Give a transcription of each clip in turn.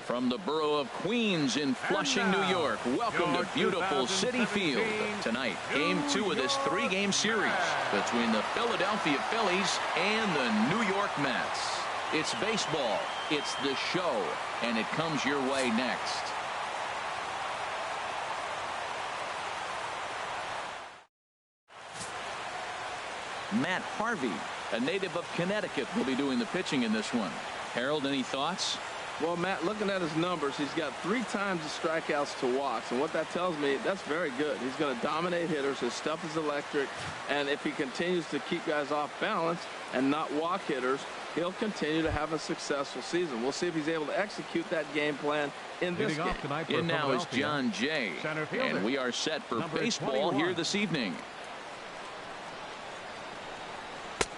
From the borough of Queens in Flushing, New York, welcome to beautiful Citi Field. Tonight, Game 2 of this 3-game series between the Philadelphia Phillies and the New York Mets. It's baseball, it's the show, and it comes your way next. Matt Harvey, a native of Connecticut, will be doing the pitching in this one. Harold, any thoughts? Well, Matt, looking at his numbers, he's got 3 times the strikeouts to walks, and what that tells me, that's very good. He's going to dominate hitters. His stuff is electric, and if he continues to keep guys off balance and not walk hitters, he'll continue to have a successful season. We'll see if he's able to execute that game plan in this game. In now is John Jay, and we are set for baseball here this evening.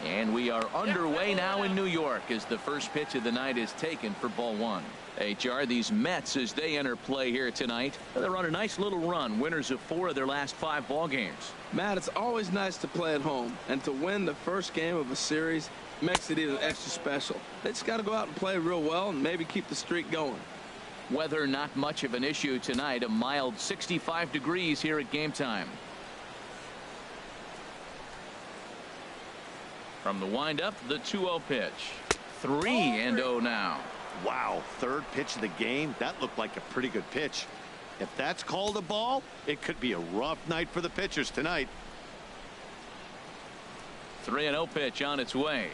And we are underway now in New York as the first pitch of the night is taken for ball 1. HR, these Mets, as they enter play here tonight, they're on a nice little run, winners of 4 of their last 5 ball games. Matt, it's always nice to play at home, and to win the first game of a series makes it even extra special. They just got to go out and play real well and maybe keep the streak going. Weather not much of an issue tonight, a mild 65 degrees here at game time. From the windup, the 2-0 pitch. 3-0 now. Wow, 3rd pitch of the game. That looked like a pretty good pitch. If that's called a ball, it could be a rough night for the pitchers tonight. 3-0 pitch on its way.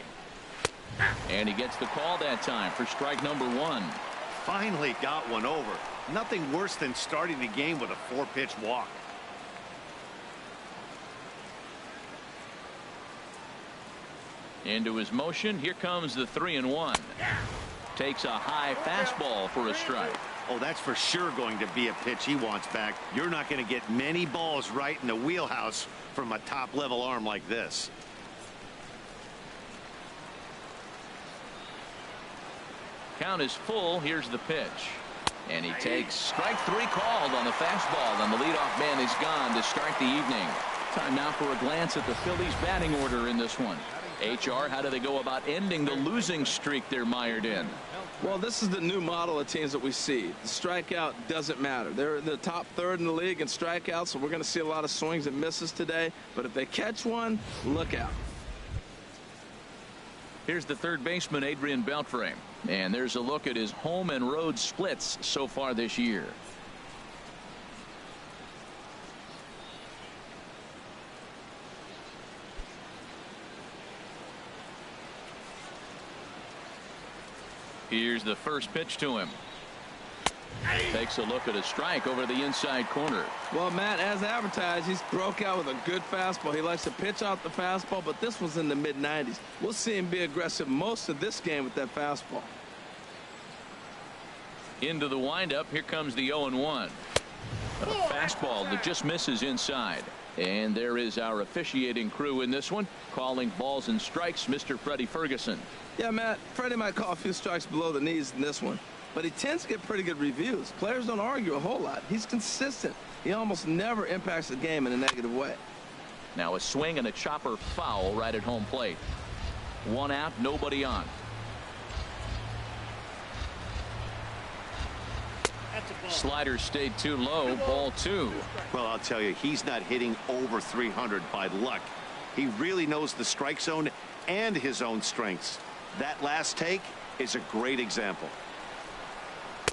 And he gets the call that time for strike number 1. Finally got one over. Nothing worse than starting the game with a 4-pitch walk. Into his motion. Here comes the 3-1. Takes a high fastball for a strike. Oh, that's for sure going to be a pitch he wants back. You're not going to get many balls right in the wheelhouse from a top level arm like this. Count is full. Here's the pitch. And he takes strike 3 called on the fastball, and the leadoff man is gone to start the evening. Time now for a glance at the Phillies batting order in this one. HR, how do they go about ending the losing streak they're mired in? Well, this is the new model of teams that we see. The strikeout doesn't matter. They're in the top 3rd in the league in strikeouts, so we're going to see a lot of swings and misses today. But if they catch one, look out. Here's the 3rd baseman, Adrian Beltre. And there's a look at his home and road splits so far this year. Here's the first pitch to him. Takes a look at a strike over the inside corner. Well, Matt, as advertised, he's broke out with a good fastball. He likes to pitch out the fastball, but this was in the mid-90s. We'll see him be aggressive most of this game with that fastball. Into the windup. Here comes the 0-1. A fastball that just misses inside. And there is our officiating crew in this one, calling balls and strikes, Mr. Freddie Ferguson. Yeah, Matt, Freddie might call a few strikes below the knees in this one, but he tends to get pretty good reviews. Players don't argue a whole lot. He's consistent. He almost never impacts the game in a negative way. Now a swing and a chopper foul right at home plate. 1 out, nobody on. Slider stayed too low. Ball 2. Well, I'll tell you, he's not hitting over 300 by luck. He really knows the strike zone and his own strengths. That last take is a great example.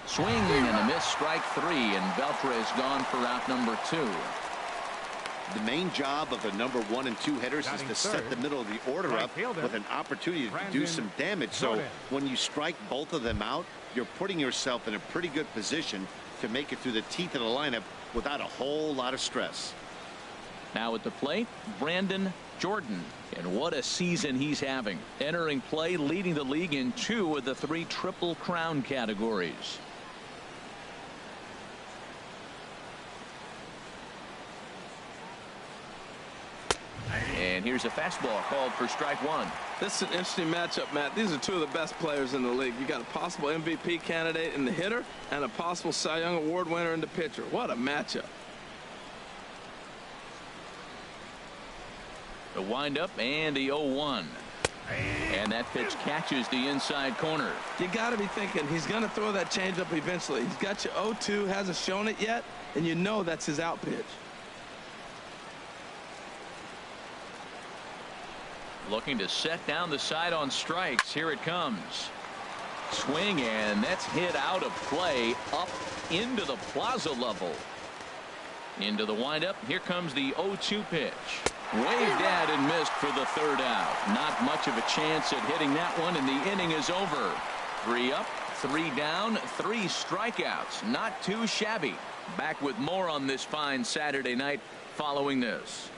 Swing and a miss, strike 3, and Beltre is gone for out number 2. The main job of the number 1 and 2 hitters is to set the middle of the order up with an opportunity to do some damage. So when you strike both of them out, you're putting yourself in a pretty good position to make it through the teeth of the lineup without a whole lot of stress. Now at the plate, Brandon Jordan. And what a season he's having. Entering play, leading the league in 2 of the 3 Triple Crown categories. And here's a fastball called for strike 1. This is an interesting matchup, Matt. These are 2 of the best players in the league. You got a possible MVP candidate in the hitter and a possible Cy Young Award winner in the pitcher. What a matchup. The windup and the 0-1. And that pitch catches the inside corner. You got to be thinking he's going to throw that changeup eventually. He's got your 0-2, hasn't shown it yet, and you know that's his out pitch. Looking to set down the side on strikes. Here it comes. Swing, and that's hit out of play up into the plaza level. Into the windup. Here comes the 0-2 pitch. Waved at and missed for the third out. Not much of a chance at hitting that one, and the inning is over. 3 up, 3 down, 3 strikeouts. Not too shabby. Back with more on this fine Saturday night following this.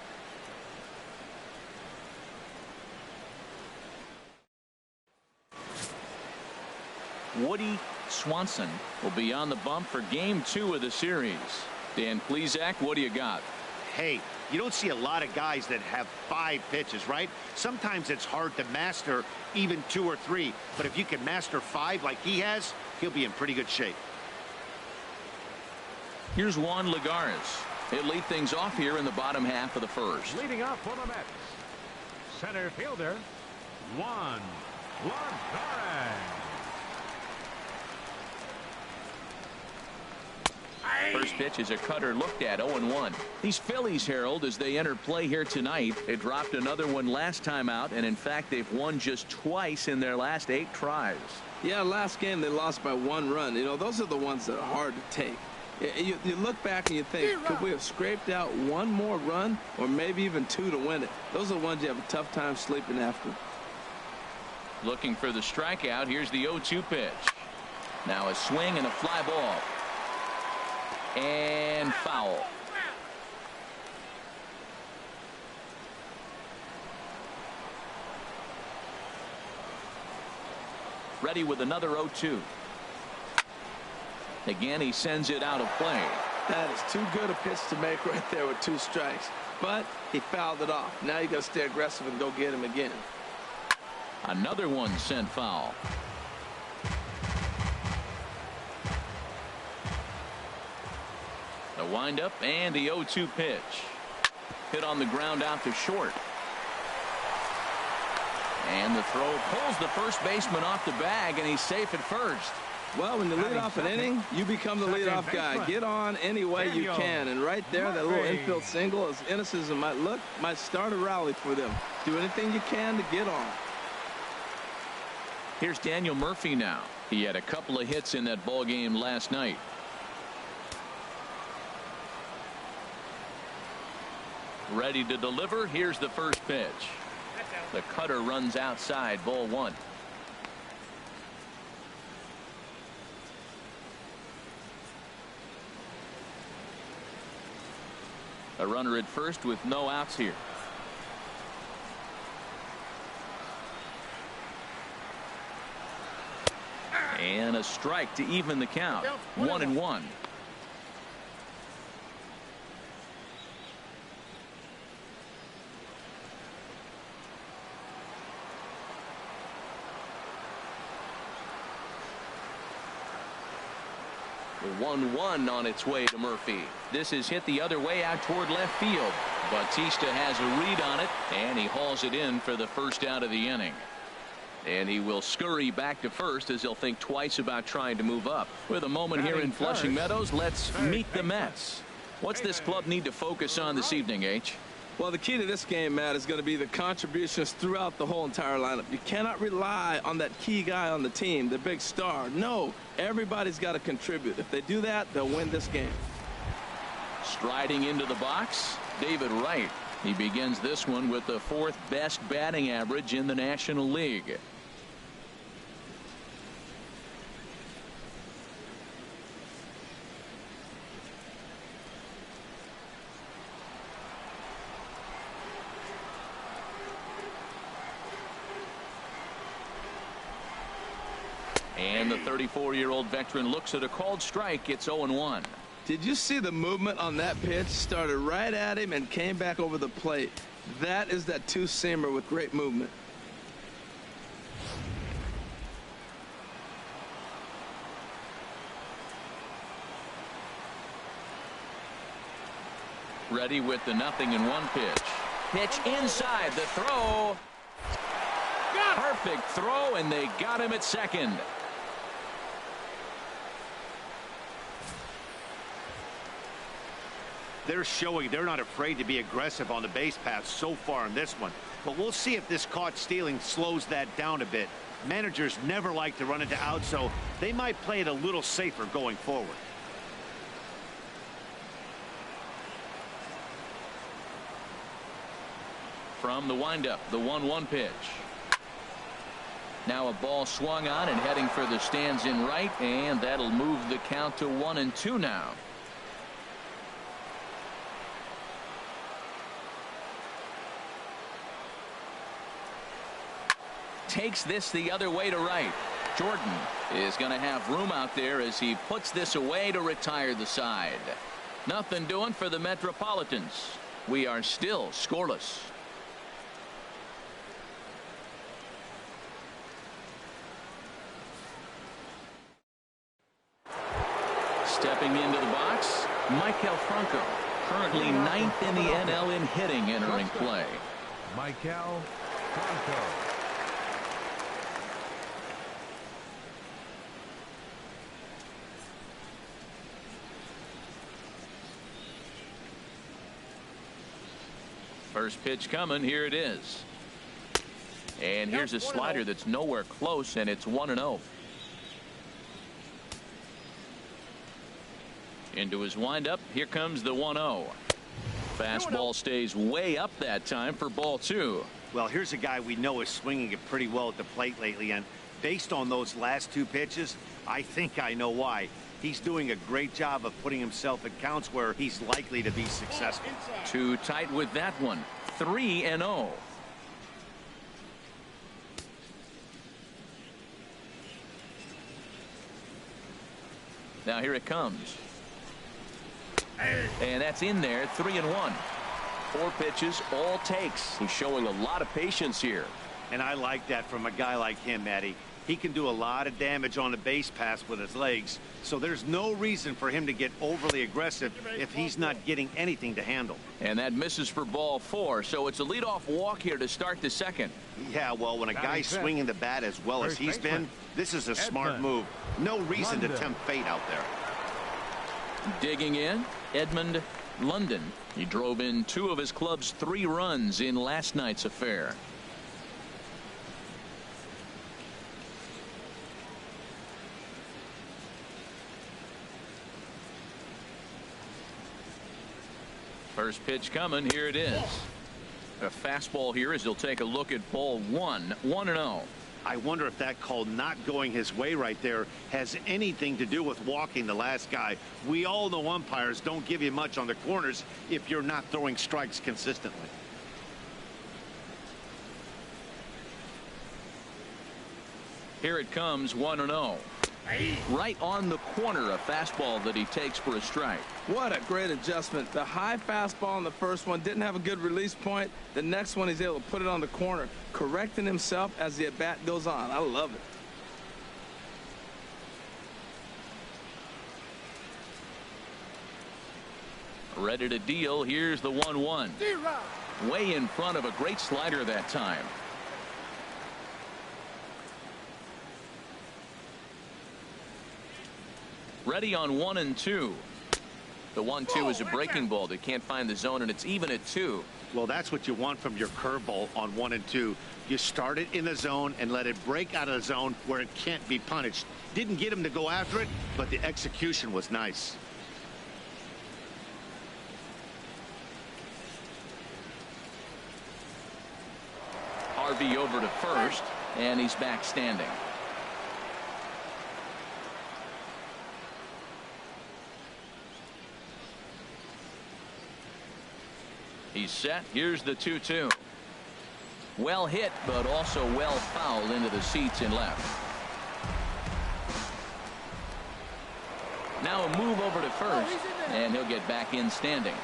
Woody Swanson will be on the bump for game 2 of the series. Dan Plesac, what do you got? Hey, you don't see a lot of guys that have 5 pitches, right? Sometimes it's hard to master even 2 or 3. But if you can master 5 like he has, he'll be in pretty good shape. Here's Juan Lagares. He'll lead things off here in the bottom half of the first. Leading up for the Mets, center fielder, Juan Lagares. First pitch is a cutter looked at. 0-1. These Phillies, Harold, as they enter play here tonight, they dropped another one last time out, and in fact they've won just twice in their last 8 tries. Yeah, last game they lost by 1 run. You know, those are the ones that are hard to take. You look back and you think, could we have scraped out 1 more run or maybe even 2 to win it? Those are the ones you have a tough time sleeping after. Looking for the strikeout. Here's the 0-2 pitch. Now a swing and a fly ball. And foul. Ready with another 0-2. Again, he sends it out of play. That is too good a pitch to make right there with 2 strikes. But he fouled it off. Now you got to stay aggressive and go get him again. Another one sent foul. The windup and the 0-2 pitch. Hit on the ground out to short. And the throw pulls the first baseman off the bag, and he's safe at first. Well, when you lead off an inning, you become the leadoff guy. Get on any way you can. And right there, that little infield single, as innocent as it might look, might start a rally for them. Do anything you can to get on. Here's Daniel Murphy now. He had a couple of hits in that ball game last night. Ready to deliver. Here's the first pitch. The cutter runs outside. Ball 1. A runner at first with no outs here. And a strike to even the count. 1-1. The 1-1 on its way to Murphy. This is hit the other way out toward left field. Bautista has a read on it, and he hauls it in for the first out of the inning. And he will scurry back to first as he'll think twice about trying to move up. With a moment here in Flushing Meadows, let's meet the Mets. What's this club need to focus on this evening, H? Well, the key to this game, Matt, is going to be the contributions throughout the whole entire lineup. You cannot rely on that key guy on the team, the big star. No, everybody's got to contribute. If they do that, they'll win this game. Striding into the box, David Wright. He begins this one with the 4th best batting average in the National League. And the 34-year-old veteran looks at a called strike. It's 0-1. Did you see the movement on that pitch? Started right at him and came back over the plate. That is that 2-seamer with great movement. Ready with the 0-1 pitch. Pitch inside, the throw. Perfect throw, and they got him at second. They're showing they're not afraid to be aggressive on the base paths so far in this one. But we'll see if this caught stealing slows that down a bit. Managers never like to run into outs, so they might play it a little safer going forward. From the windup, the 1-1 pitch. Now a ball swung on and heading for the stands in right, and that'll move the count to 1-2 now. Takes this the other way to right. Jordan is going to have room out there as he puts this away to retire the side. Nothing doing for the Metropolitans. We are still scoreless. Stepping into the box, Michael Franco, currently 9th in the NL in hitting, entering play. Michael Franco. First pitch coming. Here it is. And here's a slider that's nowhere close, and it's 1-0. Into his windup. Here comes the 1-0. Fastball stays way up that time for ball 2. Well, here's a guy we know is swinging it pretty well at the plate lately, and based on those last 2 pitches, I think I know why. He's doing a great job of putting himself at counts where he's likely to be successful. Too tight with that one. 3-0. Now here it comes. And that's in there. 3-1. 4 pitches, all takes. He's showing a lot of patience here. And I like that from a guy like him, Eddie. He can do a lot of damage on the base pass with his legs, so there's no reason for him to get overly aggressive if he's not getting anything to handle. And that misses for ball 4, so it's a leadoff walk here to start the second. Yeah, well, when a guy's swinging the bat as well as he's been, this is a smart move. No reason to tempt fate out there. Digging in, Edmund London. He drove in 2 of his club's 3 runs in last night's affair. First pitch coming. Here it is. A fastball here as he'll take a look at ball 1. 1-0. I wonder if that call not going his way right there has anything to do with walking the last guy. We all know umpires don't give you much on the corners if you're not throwing strikes consistently. Here it comes. 1-0. Right on the corner, a fastball that he takes for a strike. What a great adjustment. The high fastball on the first one didn't have a good release point. The next one he's able to put it on the corner, correcting himself as the at bat goes on. I love it. Ready to deal. Here's the 1-1. Way in front of a great slider that time. Ready on 1 and 2. The 1-2 is a breaking ball that can't find the zone, and it's even at 2. Well, that's what you want from your curveball on 1 and 2. You start it in the zone and let it break out of the zone where it can't be punished. Didn't get him to go after it, but the execution was nice. Harvey over to first, and he's back standing. He's set. Here's the 2-2. Well hit, but also well fouled into the seats in left. Now a move over to first, and he'll get back in standing.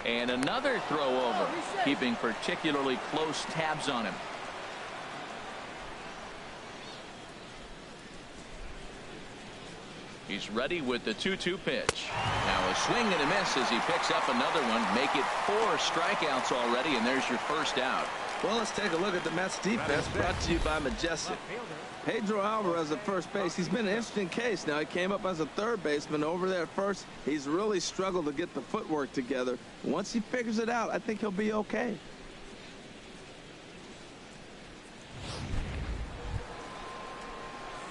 And another throw over, keeping particularly close tabs on him. He's ready with the 2-2 pitch. Now A swing and a miss as he picks up another one. Make it 4 strikeouts already, and there's your first out. Well, let's take a look at the Mets defense, brought to you by Majestic. Pedro Alvarez at first base. He's been an interesting case. Now, he came up as a third baseman over there at first. He's really struggled to get the footwork together. Once he figures it out, I think he'll be okay.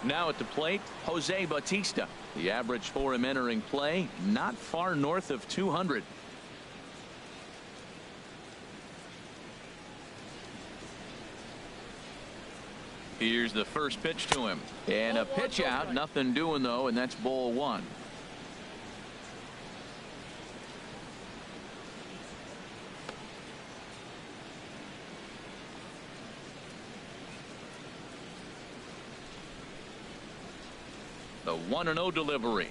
Now at the plate, Jose Bautista. The average for him entering play, not far north of 200. Here's the first pitch to him. And a pitch out. Nothing doing, though, and that's ball 1. The 1-0 delivery.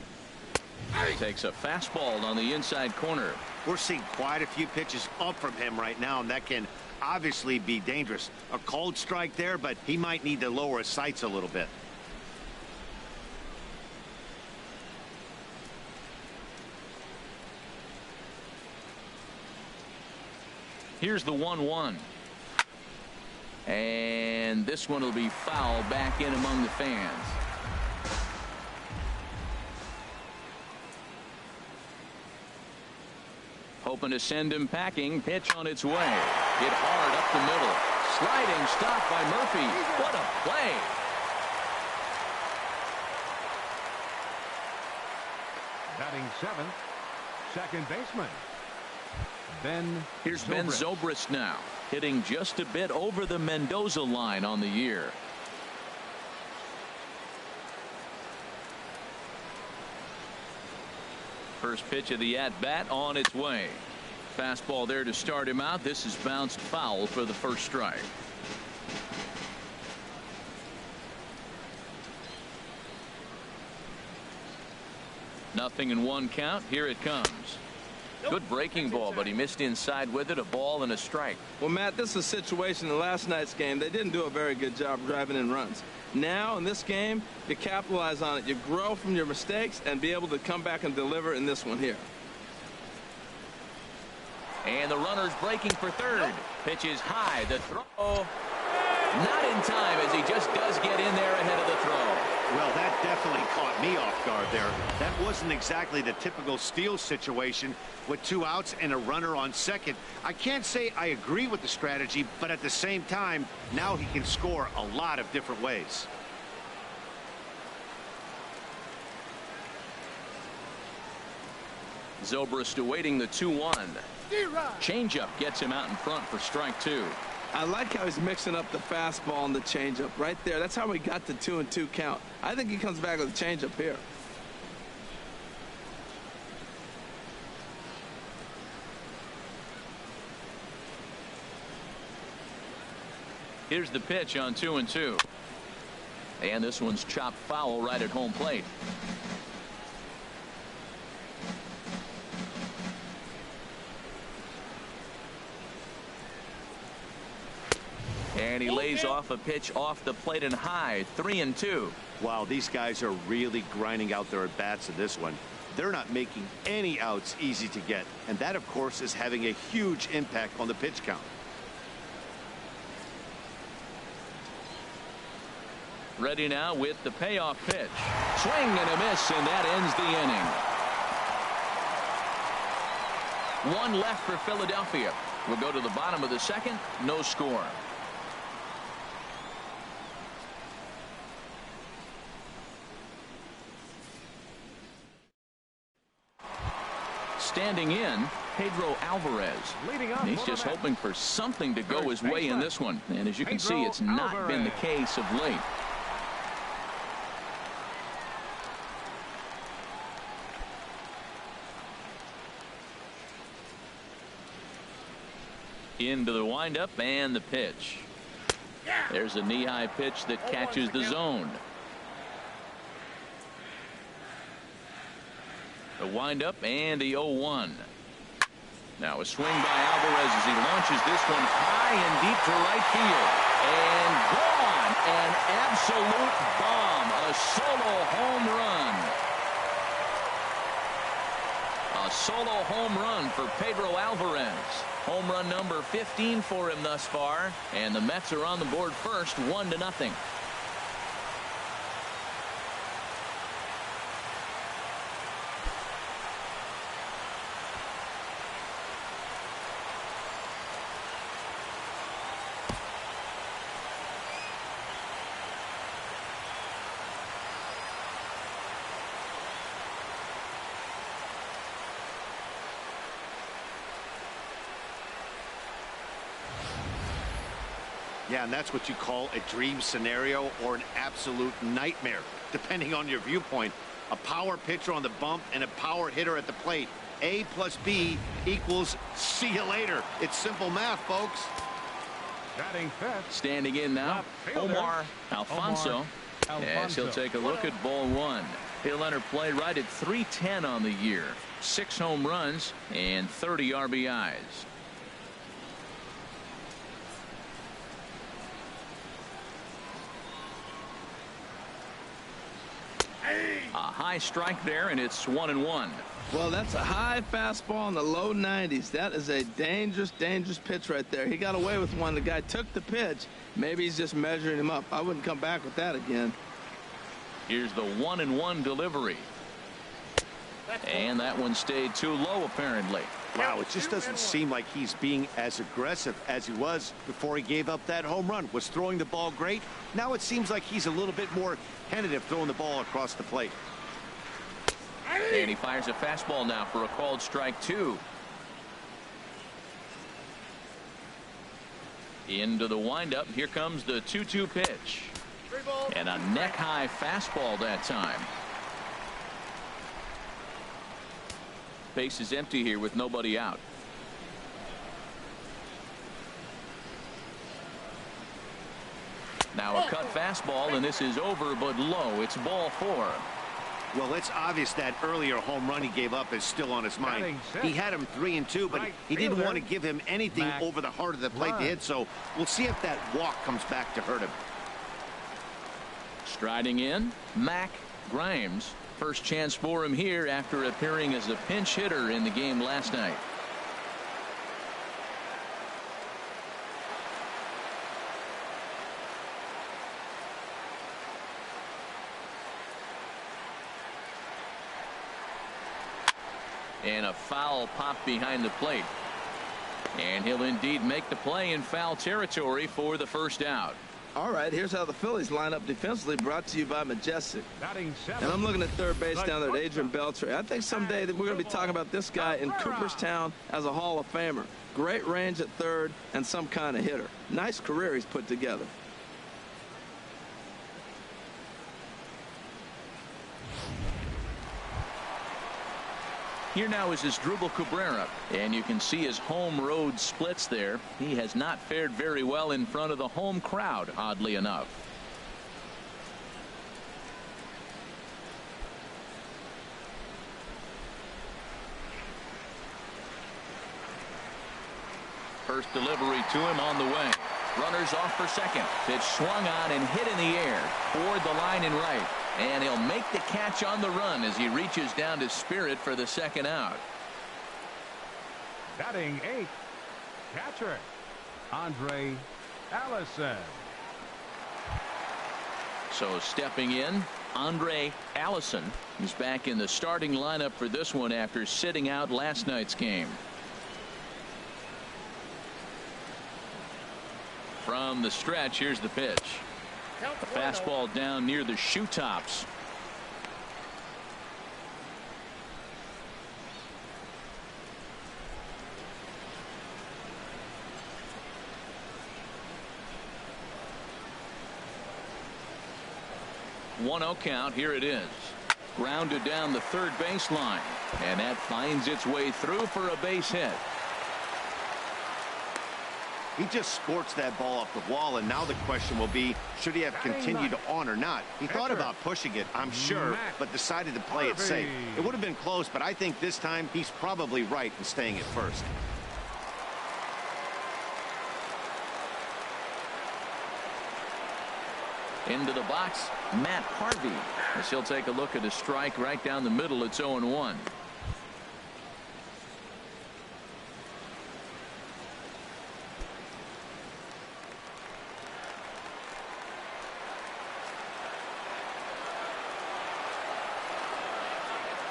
Takes a fastball on the inside corner. We're seeing quite a few pitches up from him right now, and that can obviously be dangerous. A cold strike there, but he might need to lower his sights a little bit. Here's the 1-1. And this one will be foul back in among the fans. Hoping to send him packing. Pitch on its way. Hit hard up the middle. Sliding stop by Murphy. What a play. Batting 7th, second baseman Here's Ben Zobrist now, hitting just a bit over the Mendoza line on the year. First pitch of the at-bat on its way. Fastball there to start him out. This is bounced foul for the first strike. Nothing in 1 count. Here it comes. Good breaking ball, but he missed inside with it. A ball and a strike. Well, Matt, this is a situation in last night's game. They didn't do a very good job driving in runs. Now, in this game, you capitalize on it. You grow from your mistakes and be able to come back and deliver in this one here. And the runner's breaking for third. Pitch is high. The throw not in time as he just does get in there ahead of the throw. Well, that definitely caught me off guard there. That wasn't exactly the typical steal situation with 2 outs and a runner on second. I can't say I agree with the strategy, but at the same time, now he can score a lot of different ways. Zobrist awaiting the 2-1. Changeup gets him out in front for strike 2. I like how he's mixing up the fastball and the changeup right there. That's how we got the 2-2 count. I think he comes back with a changeup here. Here's the pitch on 2-2. And this one's chopped foul right at home plate. And he lays off a pitch off the plate and high. 3-2. Wow, these guys are really grinding out their at-bats in this one. They're not making any outs easy to get. And that, of course, is having a huge impact on the pitch count. Ready now with the payoff pitch. Swing and a miss, and that ends the inning. 1 left for Philadelphia. We'll go to the bottom of the second. No score. Standing in, Pedro Alvarez. He's just hoping for something to go his way in this one. And as you can see, it's not been the case of late. Into the windup and the pitch. There's a knee-high pitch that catches the zone. The windup and the 0-1. Now a swing by Alvarez as he launches this one high and deep to right field. And gone. An absolute bomb. A solo home run. A A solo home run for Pedro Alvarez. Home run number 15 for him thus far. And the Mets are on the board first, 1-0. Yeah, and that's what you call a dream scenario or an absolute nightmare, depending on your viewpoint. A power pitcher on the bump and a power hitter at the plate. A plus B equals see you later. It's simple math, folks. Batting fifth. Standing in now, Omar Alfonso. As he'll take a look at ball one. He'll enter play right at .310 on the year. 6 home runs and 30 RBIs. A high strike there, and it's 1-1. Well, that's a high fastball in the low 90s. That is a dangerous, dangerous pitch right there. He got away with one. The guy took the pitch. Maybe he's just measuring him up. I wouldn't come back with that again. Here's the 1-1 delivery. And that one stayed too low, apparently. Wow, it just doesn't seem like he's being as aggressive as he was before he gave up that home run. Was throwing the ball great? Now it seems like he's a little bit more tentative throwing the ball across the plate. And he fires a fastball now for a called strike 2. Into the windup. Here comes the 2-2 pitch. And a neck-high fastball that time. Base is empty here with nobody out. Now a cut fastball, and this is over but low. It's ball 4. Well, it's obvious that earlier home run he gave up is still on his mind. He had him 3-2, but he didn't want to give him anything over the heart of the plate to hit, so we'll see if that walk comes back to hurt him. Striding in, Mac Grimes. First chance for him here after appearing as a pinch hitter in the game last night. And a foul pop behind the plate. And he'll indeed make the play in foul territory for the first out. All right, here's how the Phillies line up defensively, brought to you by Majestic. And I'm looking at third base down there at Adrian Beltre. I think someday that we're going to be talking about this guy in Cooperstown as a Hall of Famer. Great range at third and some kind of hitter. Nice career he's put together. Here now is Asdrubal Cabrera, and you can see his home road splits there. He has not fared very well in front of the home crowd, oddly enough. First delivery to him on the way. Runners off for second. Pitch swung on and hit in the air toward the line and right. And he'll make the catch on the run as he reaches down to Spirit for the second out. Batting 8th, catcher Andre Allison. So stepping in, Andre Allison. He's back in the starting lineup for this one after sitting out last night's game. From the stretch, here's the pitch. A fastball down near the shoe tops. One-oh count. Here it is. Grounded down the third baseline, and that finds its way through for a base hit. He just scorched that ball off the wall, and now the question will be, should he have continued on or not? He thought about pushing it, I'm sure, but decided to play it safe. It would have been close, but I think this time he's probably right in staying at first. Into the box, Matt Harvey. As he'll take a look at a strike right down the middle. It's 0-1.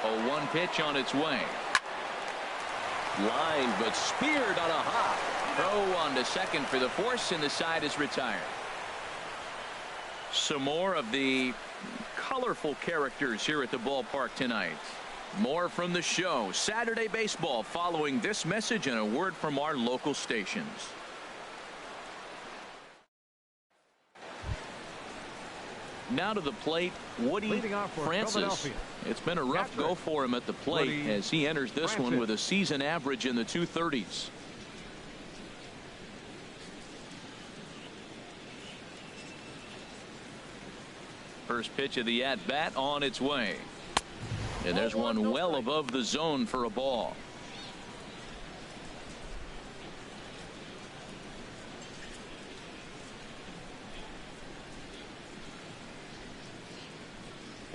0-1 pitch on its way. Line, but speared on a hop. Throw on to second for the force, and the side is retired. Some more of the colorful characters here at the ballpark tonight. More from the show. Saturday Baseball following this message and a word from our local stations. Now to the plate, Woody Francis. It's been a rough go for him at the plate as he enters this one with a season average in the 230s. First pitch of the at-bat on its way. And there's one well above the zone for a ball.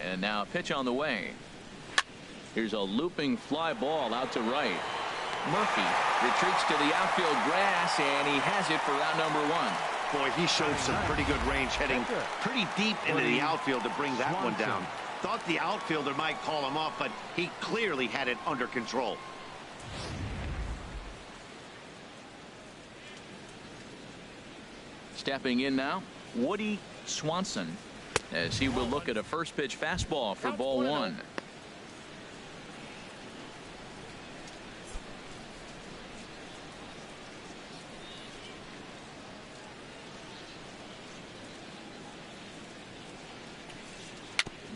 And now a pitch on the way. Here's a looping fly ball out to right. Murphy retreats to the outfield grass, and he has it for round number 1. Boy, he showed some pretty good range, heading pretty deep into the outfield to bring that one down. Thought the outfielder might call him off, but he clearly had it under control. Stepping in now, Woody Swanson, as he will look at a first pitch fastball for ball 1.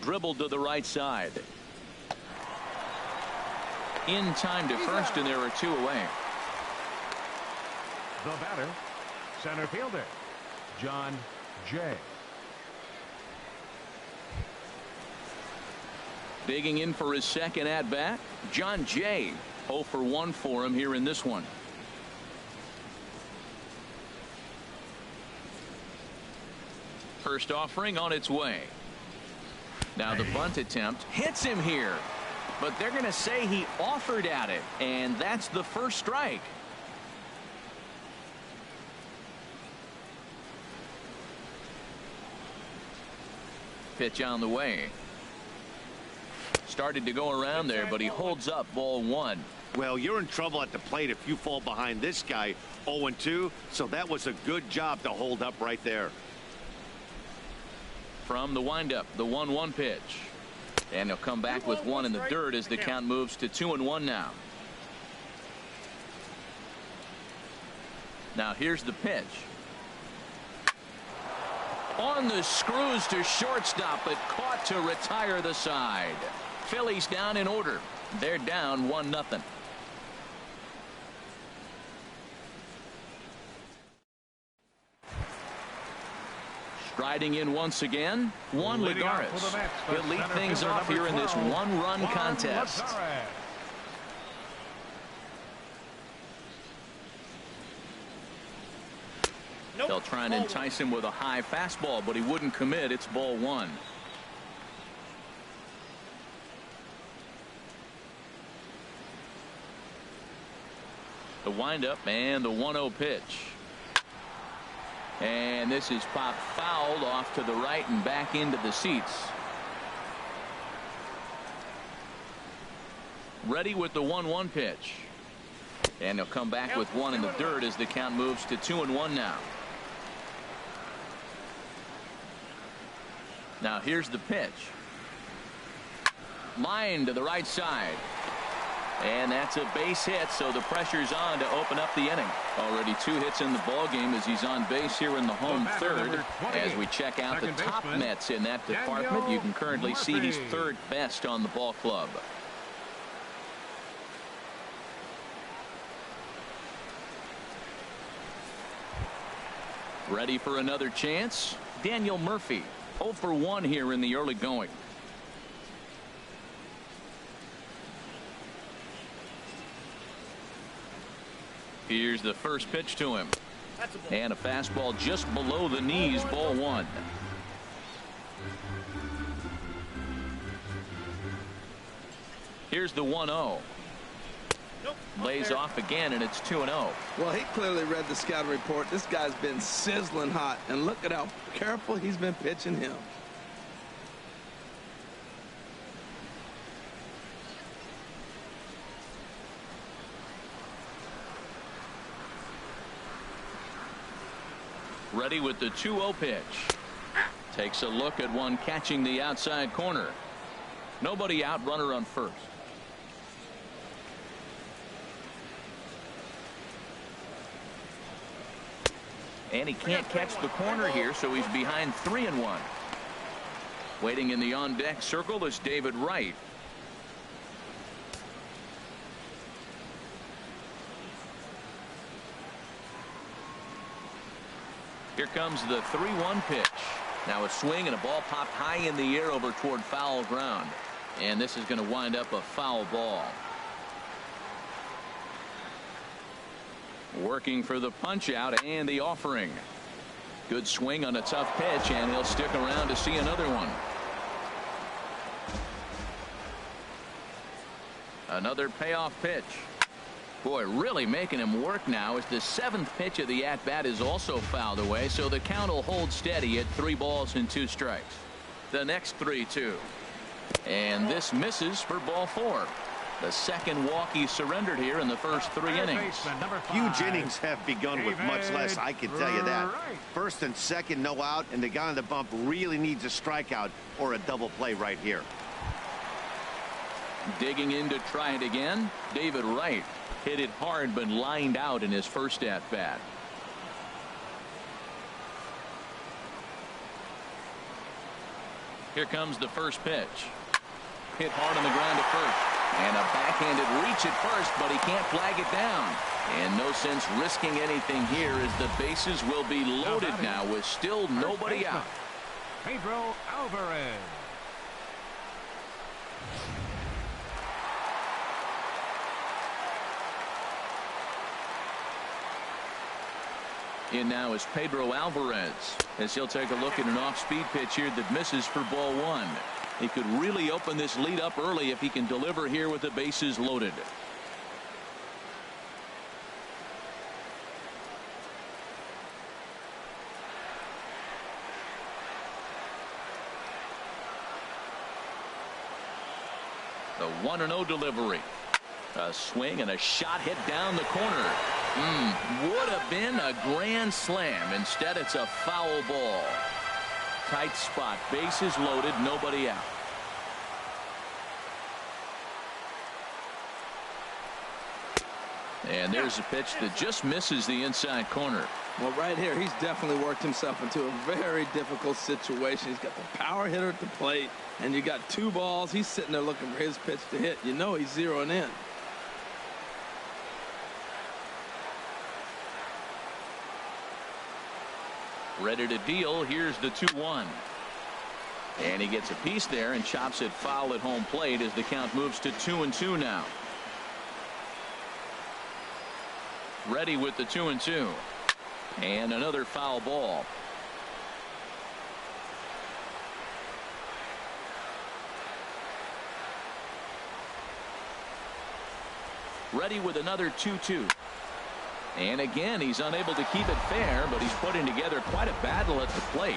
Dribbled to the right side. In time to first, and there are 2 away. The batter, center fielder, John Jay. Digging in for his second at-bat, John Jay. 0 for 1 for him here in this one. First offering on its way. Now the bunt attempt hits him here, but they're going to say he offered at it, and that's the first strike. Pitch on the way. Started to go around there, but he holds up ball 1. Well, you're in trouble at the plate if you fall behind this guy 0-2, so that was a good job to hold up right there. From the windup, the 1-1 pitch. And he'll come back with 1 in the dirt as the count moves to 2-1 now. Now here's the pitch. On the screws to shortstop, but caught to retire the side. Phillies down in order. They're down 1-0. Striding in once again, Juan Lagares. He'll lead things off here in this 1-run contest. They'll try and entice him with a high fastball, but he wouldn't commit. It's ball 1. The windup and the 1-0 pitch. And this is popped fouled off to the right and back into the seats. Ready with the 1-1 pitch. And he'll come back with 1 in the dirt as the count moves to 2-1 now. Now here's the pitch. Line to the right side. And that's a base hit, so the pressure's on to open up the inning. Already 2 hits in the ballgame as he's on base here in the home third. As we check out the top Mets in that department, you can currently see he's 3rd best on the ball club. Ready for another chance? Daniel Murphy, 0 for 1 here in the early going. Here's the first pitch to him. And a fastball just below the knees, ball 1. Here's the 1-0. Lays off again, and it's 2-0. Well, he clearly read the scouting report. This guy's been sizzling hot, and look at how careful he's been pitching him. Ready with the 2-0 pitch. Takes a look at one catching the outside corner. Nobody out, runner on first. And he can't catch the corner here, so he's behind 3-1. Waiting in the on-deck circle is David Wright. Here comes the 3-1 pitch. Now a swing and a ball popped high in the air over toward foul ground. And this is going to wind up a foul ball. Working for the punch out and the offering. Good swing on a tough pitch, and he'll stick around to see another one. Another payoff pitch. Boy, really making him work now as the 7th pitch of the at-bat is also fouled away, so the count will hold steady at 3 balls and 2 strikes. The next 3-2. And this misses for ball 4. The second walk he surrendered here in the first 3 innings. Huge innings have begun with much less, I can tell you that. First and second, no out, and the guy on the bump really needs a strikeout or a double play right here. Digging in to try it again, David Wright. Hit it hard but lined out in his first at-bat. Here comes the first pitch. Hit hard on the ground to first. And a backhanded reach at first, but he can't flag it down. And no sense risking anything here as the bases will be loaded now with still nobody out. Pedro Alvarez. In now is Pedro Alvarez as he'll take a look at an off-speed pitch here that misses for ball 1. He could really open this lead up early if he can deliver here with the bases loaded. The 1-0 delivery. A swing and a shot hit down the corner. Would have been a grand slam. Instead, it's a foul ball. Tight spot. Bases loaded. Nobody out. And there's a pitch that just misses the inside corner. Well, right here, he's definitely worked himself into a very difficult situation. He's got the power hitter at the plate, and you got 2 balls. He's sitting there looking for his pitch to hit. You know he's zeroing in. Ready to deal. Here's the 2-1. And he gets a piece there and chops it foul at home plate as the count moves to 2-2 now. Ready with the 2-2. And another foul ball. Ready with another 2-2. And again, he's unable to keep it fair, but he's putting together quite a battle at the plate.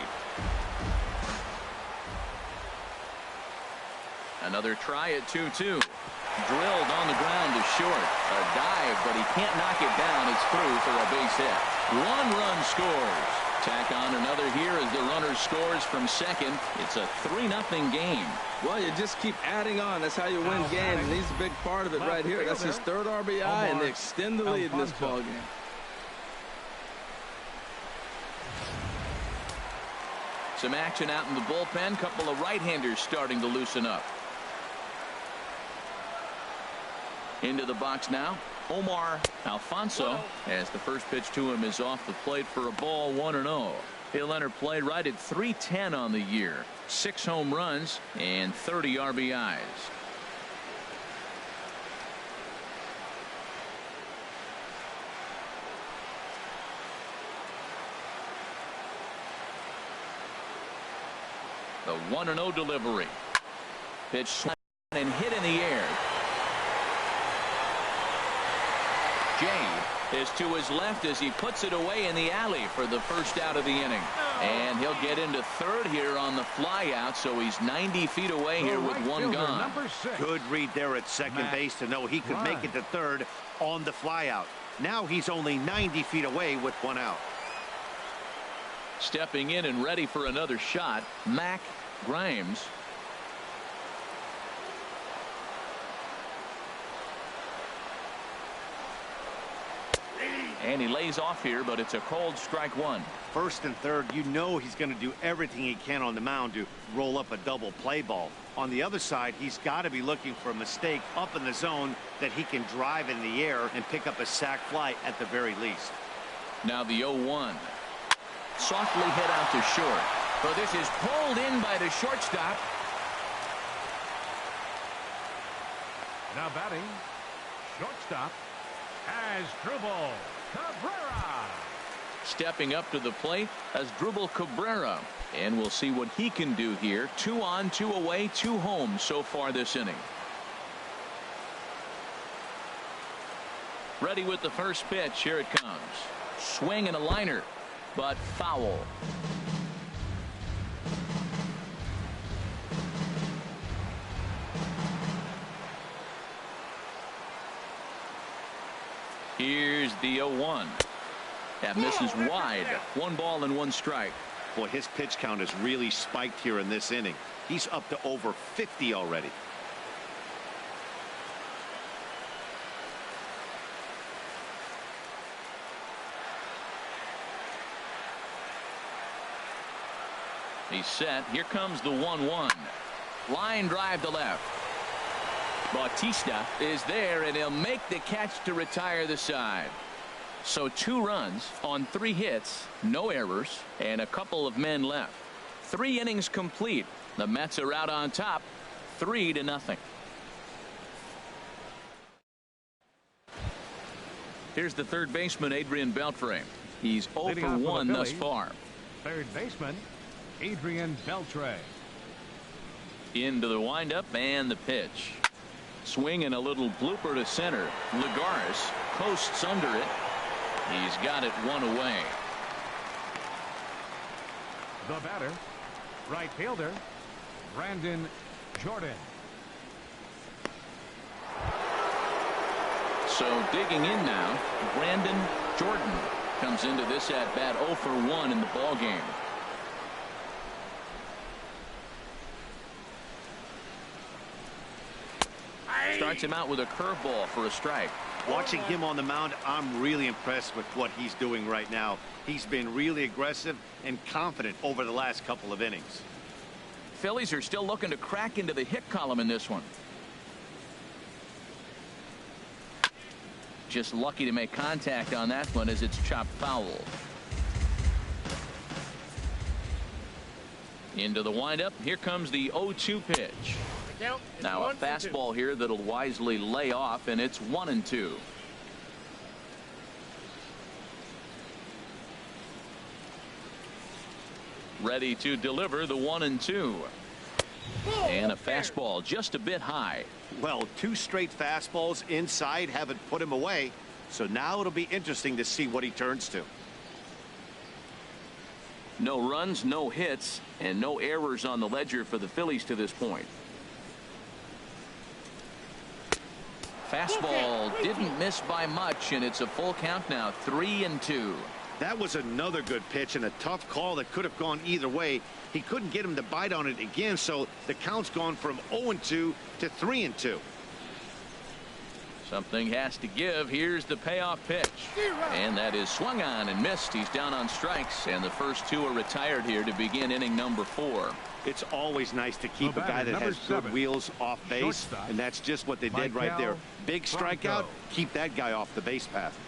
Another try at 2-2. Drilled on the ground to short. A dive, but he can't knock it down. It's through for a base hit. 1 run scores. Tack on another here as the runner scores from second. It's a 3-0 game. Well, you just keep adding on. That's how you win games, and he's a big part of it right here. That's his 3rd RBI, and they extend the lead in this ballgame. Some action out in the bullpen. Couple of right-handers starting to loosen up. Into the box now, Omar Alfonso, as the first pitch to him is off the plate for a ball, 1-0. He'll enter play right at .310 on the year. 6 home runs and 30 RBIs. The 1-0 delivery. Pitch slammed and hit in the air. Jay is to his left as he puts it away in the alley for the first out of the inning. And he'll get into third here on the fly out, so he's 90 feet away here with 1 gone. Good read there at second base to know he could make it to third on the fly out. Now he's only 90 feet away with 1 out. Stepping in and ready for another shot, Mac Grimes. And he lays off here, but it's a cold strike one. First and third, you know he's going to do everything he can on the mound to roll up a double play ball. On the other side, he's got to be looking for a mistake up in the zone that he can drive in the air and pick up a sac fly at the very least. Now the 0-1. Softly hit out to short. But this is pulled in by the shortstop. Now batting, shortstop, Asdrubal Cabrera. Stepping up to the plate as Asdrubal Cabrera. And we'll see what he can do here. 2 on, 2 away, 2 home so far this inning. Ready with the first pitch. Here it comes. Swing and a liner, but foul. Here's the 0-1. That misses wide. 1 ball and 1 strike. Boy, his pitch count has really spiked here in this inning. He's up to over 50 already. He's set. Here comes the 1-1. Line drive to left. Bautista is there, and he'll make the catch to retire the side. So 2 runs on 3 hits, no errors, and a couple of men left. 3 innings complete. The Mets are out on top, 3-0. Here's the third baseman, Adrian Beltre. He's 0 for 1 thus far. Third baseman, Adrian Beltre. Into the windup and the pitch. Swing and a little blooper to center. Lagares coasts under it. He's got it 1 away. The batter, right fielder, Brandon Jordan. So digging in now, Brandon Jordan comes into this at bat 0 for 1 in the ball game. Starts him out with a curveball for a strike. Watching him on the mound, I'm really impressed with what he's doing right now. He's been really aggressive and confident over the last couple of innings. Phillies are still looking to crack into the hit column in this one. Just lucky to make contact on that one as it's chopped foul. Into the windup. Here comes the 0-2 pitch. Now a fastball here that'll wisely lay off, and it's 1-2. Ready to deliver the 1-2. And a fastball just a bit high. Well, 2 straight fastballs inside haven't put him away. So now it'll be interesting to see what he turns to. No runs, no hits, and no errors on the ledger for the Phillies to this point. Fastball didn't miss by much, and it's a full count now, 3-2. That was another good pitch and a tough call that could have gone either way. He couldn't get him to bite on it again, so the count's gone from 0-2 to 3-2. Something has to give. Here's the payoff pitch. And that is swung on and missed. He's down on strikes, and the first 2 are retired here to begin inning number 4. It's always nice to keep a guy that has good wheels off base, and that's just what they did right there. Big strikeout, keep that guy off the base path.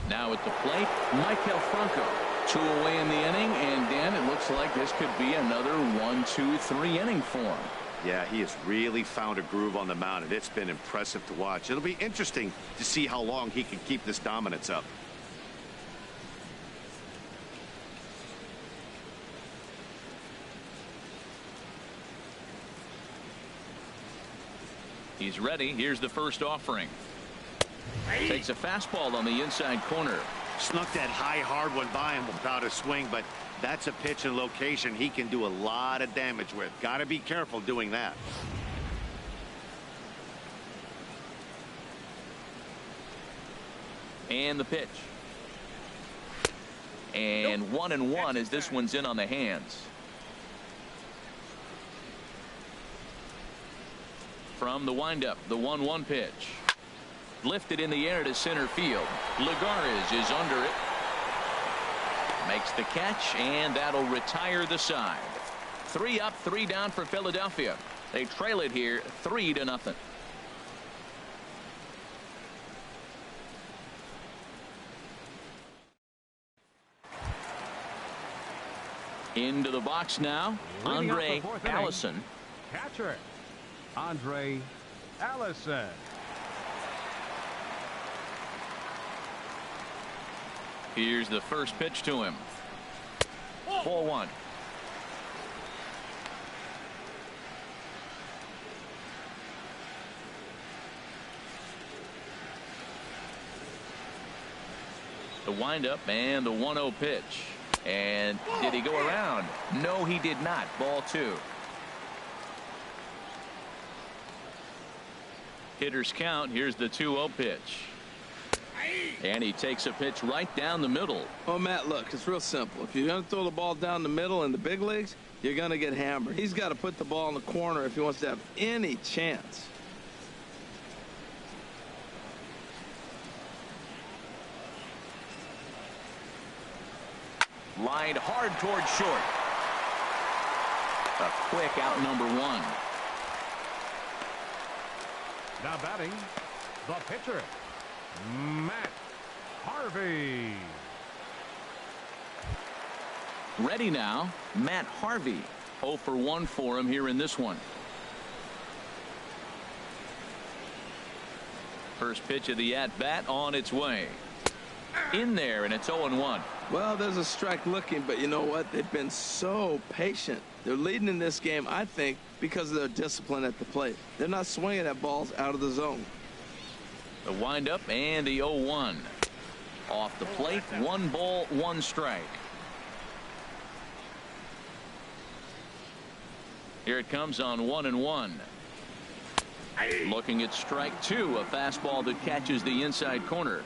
Now at the plate, Michael Franco. 2 away in the inning, and Dan, it looks like this could be another 1-2-3 inning for him. Yeah, he has really found a groove on the mound, and it's been impressive to watch. It'll be interesting to see how long he can keep this dominance up. He's ready. Here's the first offering. Takes a fastball on the inside corner. Snuck that high hard one by him without a swing, but that's a pitch and location he can do a lot of damage with. Got to be careful doing that. And the pitch. And 1-1 as this one's in on the hands. From the windup, the 1-1 pitch. Lifted in the air to center field. Lagares is under it. Makes the catch, and that'll retire the side. 3 up, 3 down for Philadelphia. They trail it here 3-0. Into the box now, Andre Allison. Catcher, Andre Allison. Here's the first pitch to him. 4-1. The windup and the 1-0 pitch. And did he go around? No, he did not. Ball 2. Hitters count. Here's the 2-0 pitch. And he takes a pitch right down the middle. Oh, Matt, look, it's real simple. If you're going to throw the ball down the middle in the big leagues, you're going to get hammered. He's got to put the ball in the corner if he wants to have any chance. Lined hard toward short. A quick out, number 1. Now batting, the pitcher, Matt Harvey. Ready now, Matt Harvey. 0 for 1 for him here in this one. First pitch of the at-bat on its way. In there, and it's 0-1. Well, there's a strike looking, but you know what? They've been so patient. They're leading in this game, I think, because of their discipline at the plate. They're not swinging at balls out of the zone. The windup and the 0-1. Off the plate, 1 ball, 1 strike. Here it comes on 1-1. Looking at strike 2, a fastball that catches the inside corner.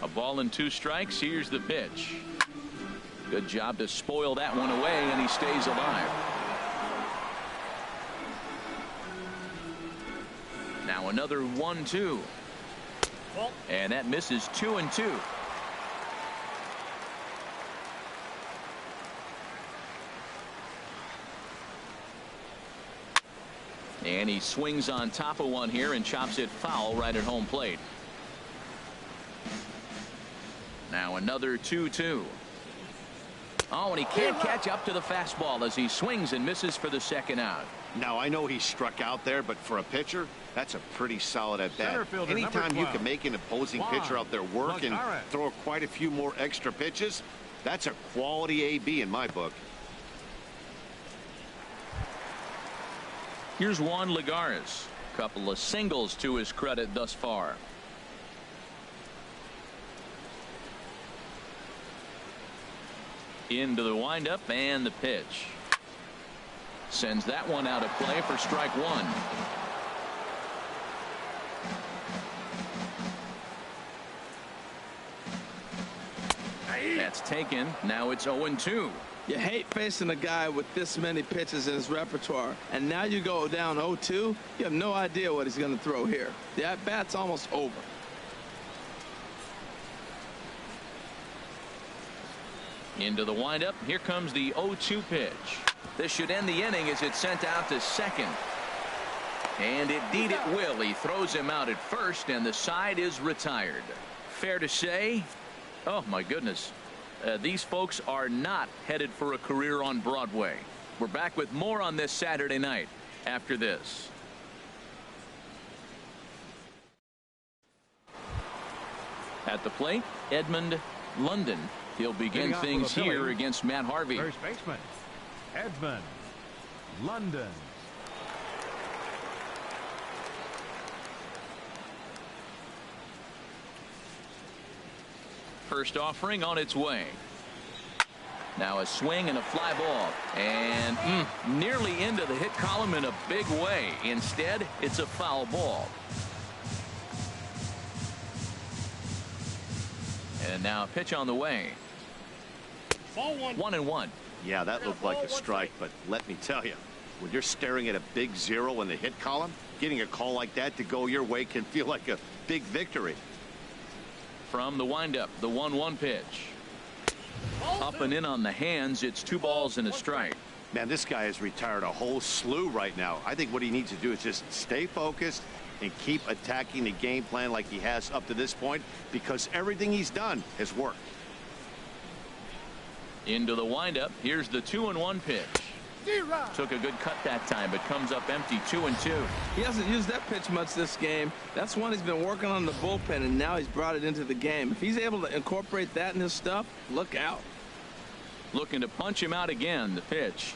A ball and 2 strikes. Here's the pitch. Good job to spoil that one away, and he stays alive. Now another 1-2. And that misses 2-2. And he swings on top of one here and chops it foul right at home plate. Now another 2-2. Oh, and he can't catch up to the fastball as he swings and misses for the second out. Now, I know he struck out there, but for a pitcher, that's a pretty solid at bat. Anytime you can make an opposing pitcher out there work and throw quite a few more extra pitches, that's a quality AB in my book. Here's Juan Lagares. Couple of singles to his credit thus far. Into the windup and the pitch. Sends that one out of play for strike 1. That's taken. Now it's 0-2. You hate facing a guy with this many pitches in his repertoire, and now you go down 0-2. You have no idea what he's going to throw here. The at-bat's almost over. Into the windup. Here comes the 0-2 pitch. This should end the inning as it's sent out to second. And indeed it will. He throws him out at first, and the side is retired. Fair to say, oh my goodness, these folks are not headed for a career on Broadway. We're back with more on this Saturday night after this. At the plate, Edmund London. He'll begin things here against Matt Harvey. First baseman, Edmund London. First offering on its way. Now a swing and a fly ball. And nearly into the hit column in a big way. Instead, it's a foul ball. And now a pitch on the way. 1-1. Yeah, that looked like a strike, but let me tell you, when you're staring at a big 0 in the hit column, getting a call like that to go your way can feel like a big victory. From the windup, the 1-1 pitch. Up and in on the hands. It's 2 balls and a strike. Man, this guy has retired a whole slew right now. I think what he needs to do is just stay focused and keep attacking the game plan like he has up to this point, because everything he's done has worked. Into the windup. Here's the 2-1 pitch. Took a good cut that time, but comes up empty. 2-2. He hasn't used that pitch much this game. That's one he's been working on the bullpen, and now he's brought it into the game. If he's able to incorporate that in his stuff, look out. Looking to punch him out again. The pitch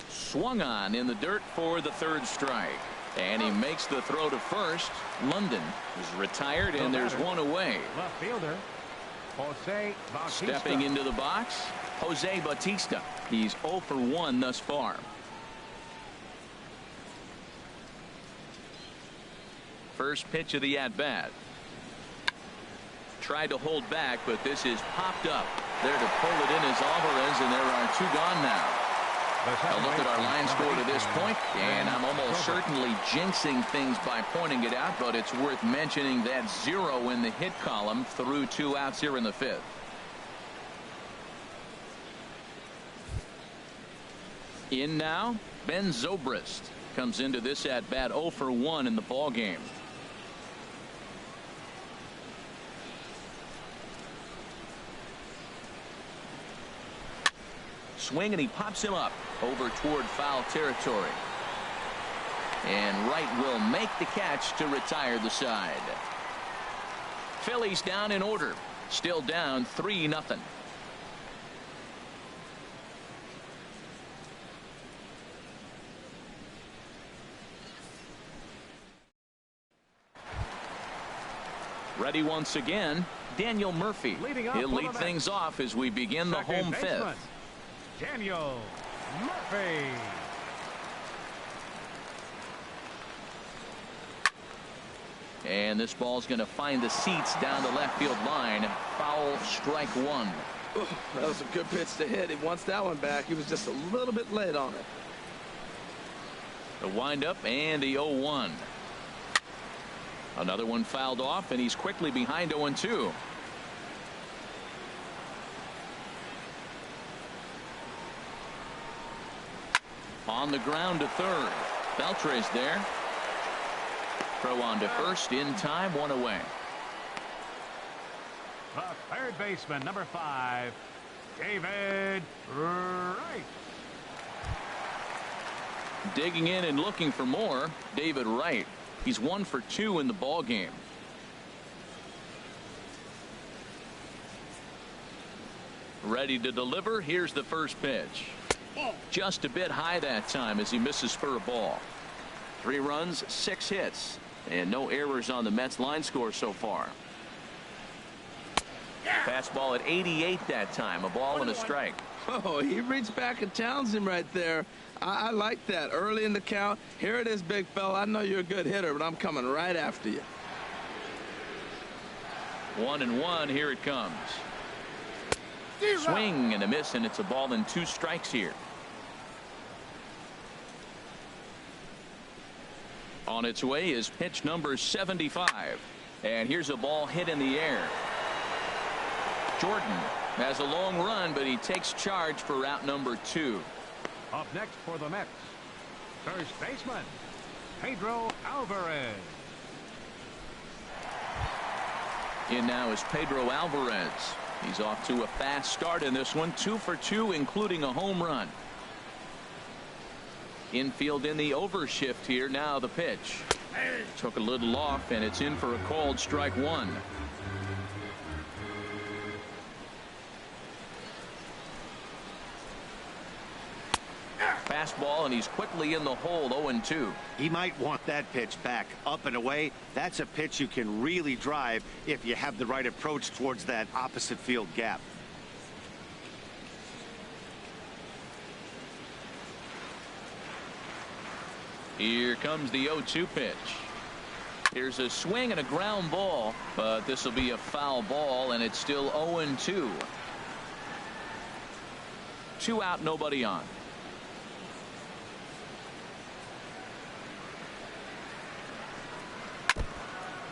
swung on in the dirt for the 3rd strike, and he makes the throw to first. London is retired, and there's one away. Left fielder Jose Bautista. Stepping into the box, Jose Bautista. He's 0 for 1 thus far. First pitch of the at-bat. Tried to hold back, but this is popped up. There to pull it in is Alvarez, and there are 2 gone now. I looked at our line score to this point, and I'm almost certainly jinxing things by pointing it out, but it's worth mentioning that 0 in the hit column through 2 outs here in the 5th. In now, Ben Zobrist comes into this at bat 0 for 1 in the ball game. Swing, and he pops him up over toward foul territory. And Wright will make the catch to retire the side. Phillies down in order. Still down 3-0. Ready once again, Daniel Murphy. He'll lead things off as we begin the home 5th. Daniel Murphy. And this ball's going to find the seats down the left field line. Foul, strike 1. Ooh, that was a good pitch to hit. He wants that one back. He was just a little bit late on it. The windup and the 0-1. Another one fouled off, and he's quickly behind 0-2. On the ground to third. Beltre's there. Throw on to first in time, 1 away. The 3rd baseman, number 5, David Wright. Digging in and looking for more, David Wright. He's 1 for 2 in the ball game. Ready to deliver. Here's the first pitch. Just a bit high that time as he misses for a ball. 3 runs, 6 hits, and no errors on the Mets line score so far. Fastball at 88 that time. A ball and a strike. Oh, he reached back and challenged him right there. I like that. Early in the count. Here it is, big fella. I know you're a good hitter, but I'm coming right after you. 1-1. Here it comes. Swing and a miss, and it's a ball and 2 strikes here. On its way is pitch number 75. And here's a ball hit in the air. Jordan has a long run, but he takes charge for route number 2. Up next for the Mets, first baseman, Pedro Alvarez. In now is Pedro Alvarez. He's off to a fast start in this one. 2 for 2, including a home run. Infield in the overshift here. Now the pitch. Took a little off, and it's in for a called strike 1. Fastball, and he's quickly in the hole. 0-2. He might want that pitch back, up and away. That's a pitch you can really drive if you have the right approach towards that opposite field gap. Here comes the 0-2 pitch. Here's a swing and a ground ball, but this will be a foul ball, and it's still 0-2. 2 out, nobody on.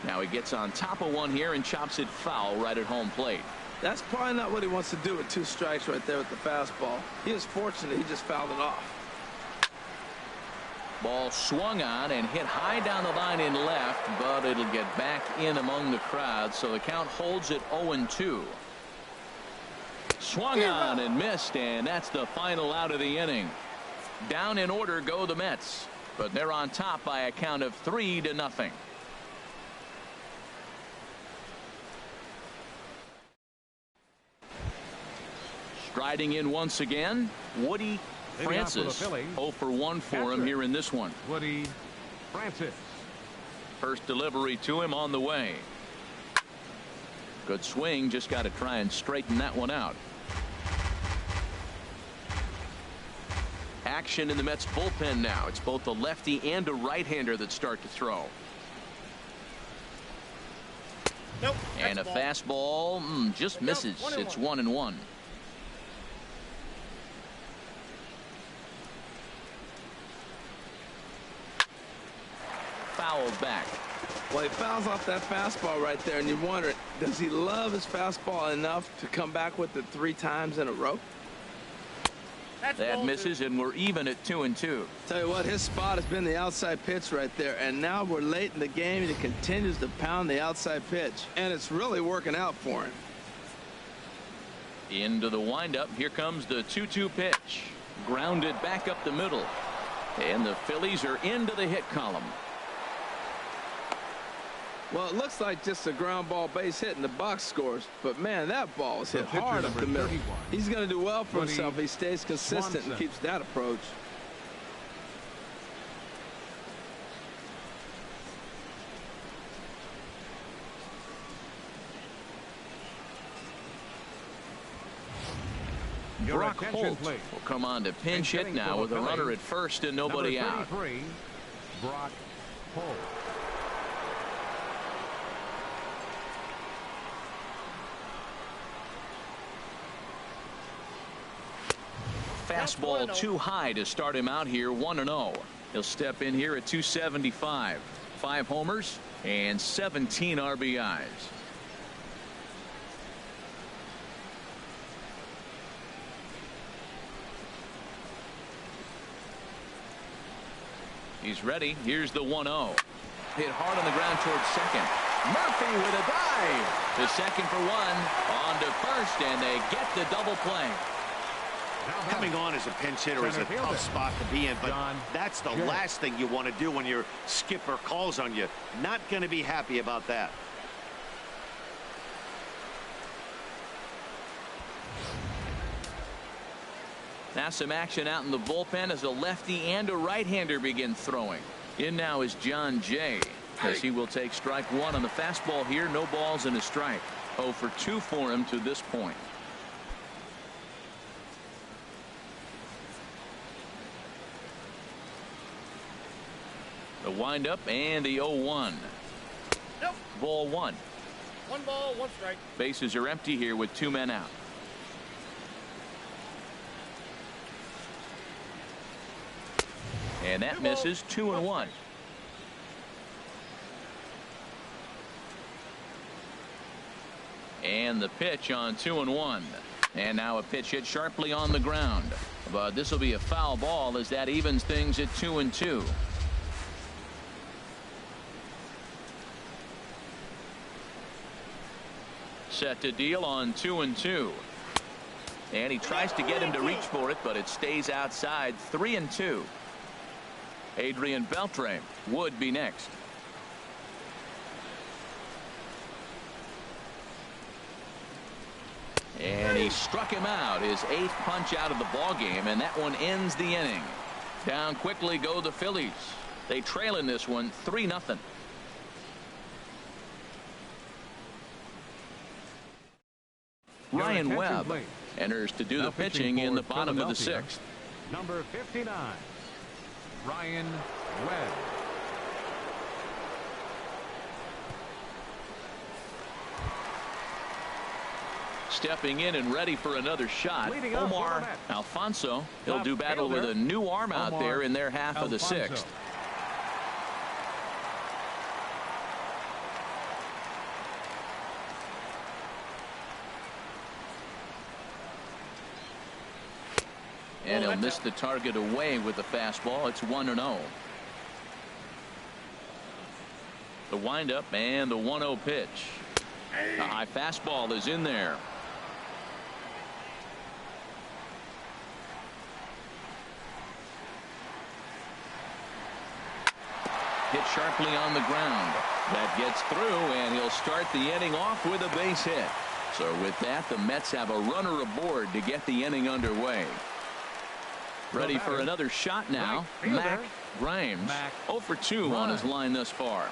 Now he gets on top of one here and chops it foul right at home plate. That's probably not what he wants to do with 2 strikes right there with the fastball. He is fortunate he just fouled it off. Ball swung on and hit high down the line in left, but it'll get back in among the crowd, so the count holds at 0-2. Swung on and missed, and that's the final out of the inning. Down in order go the Mets, but they're on top by a count of 3-0. Striding in once again, Woody Francis. 0 for 1 for him here in this one. Woody Francis. First delivery to him on the way. Good swing, just got to try and straighten that one out. Action in the Mets bullpen now. It's both a lefty and a right-hander that start to throw. Nope, and a fastball just misses. It's 1-1. Fouled back. Well, he fouls off that fastball right there, and you wonder, does he love his fastball enough to come back with it 3 times in a row? That misses, and we're even at 2-2. Tell you what, his spot has been the outside pitch right there, and now we're late in the game, and he continues to pound the outside pitch, and it's really working out for him. Into the windup. Here comes the 2-2 pitch. Grounded back up the middle, and the Phillies are into the hit column. Well, it looks like just a ground ball base hit and the box scores, but man, that ball was hit hard up the middle. He's going to do well for himself if he stays consistent and keeps that approach. Brock Holt will come on to pinch hit now with a runner at first and nobody out. Brock Holt. Fastball too high to start him out here. 1-0. He'll step in here at 275. 5 homers and 17 RBIs. He's ready. Here's the 1-0. Hit hard on the ground towards second. Murphy with a dive to second for 1. On to first, and they get the double play. Coming on as a pinch hitter is a tough spot to be in, but that's the last thing you want to do when your skipper calls on you. Not going to be happy about that. Now some action out in the bullpen as a lefty and a right-hander begin throwing. In now is John Jay, as he will take strike 1 on the fastball here. No balls and a strike. 0 for 2 for him to this point. The windup and the 0-1. Nope. Ball 1. 1 ball, 1 strike. Bases are empty here with 2 men out. And that misses. 2-1. And the pitch on 2-1. And now a pitch hit sharply on the ground. But this will be a foul ball as that evens things at 2-2. Set to deal on 2-2. And he tries to get him to reach for it, but it stays outside. 3-2. Adrian Beltre would be next. And he struck him out, his 8th punch out of the ball game, and that one ends the inning. Down quickly go the Phillies. They trail in this one 3-0. Ryan Webb enters to do the pitching in the bottom of the 6th. Number 59, Ryan Webb. Stepping in and ready for another shot, Omar Alfonso. He'll do battle with a new arm out there in their half of the sixth. And he'll miss the target away with the fastball. It's 1-0. The windup and the 1-0 pitch. The high fastball is in there. Hit sharply on the ground. That gets through, and he'll start the inning off with a base hit. So with that, the Mets have a runner aboard to get the inning underway. Ready for another shot now. Mac Grimes, 0 for 2 on his line thus far.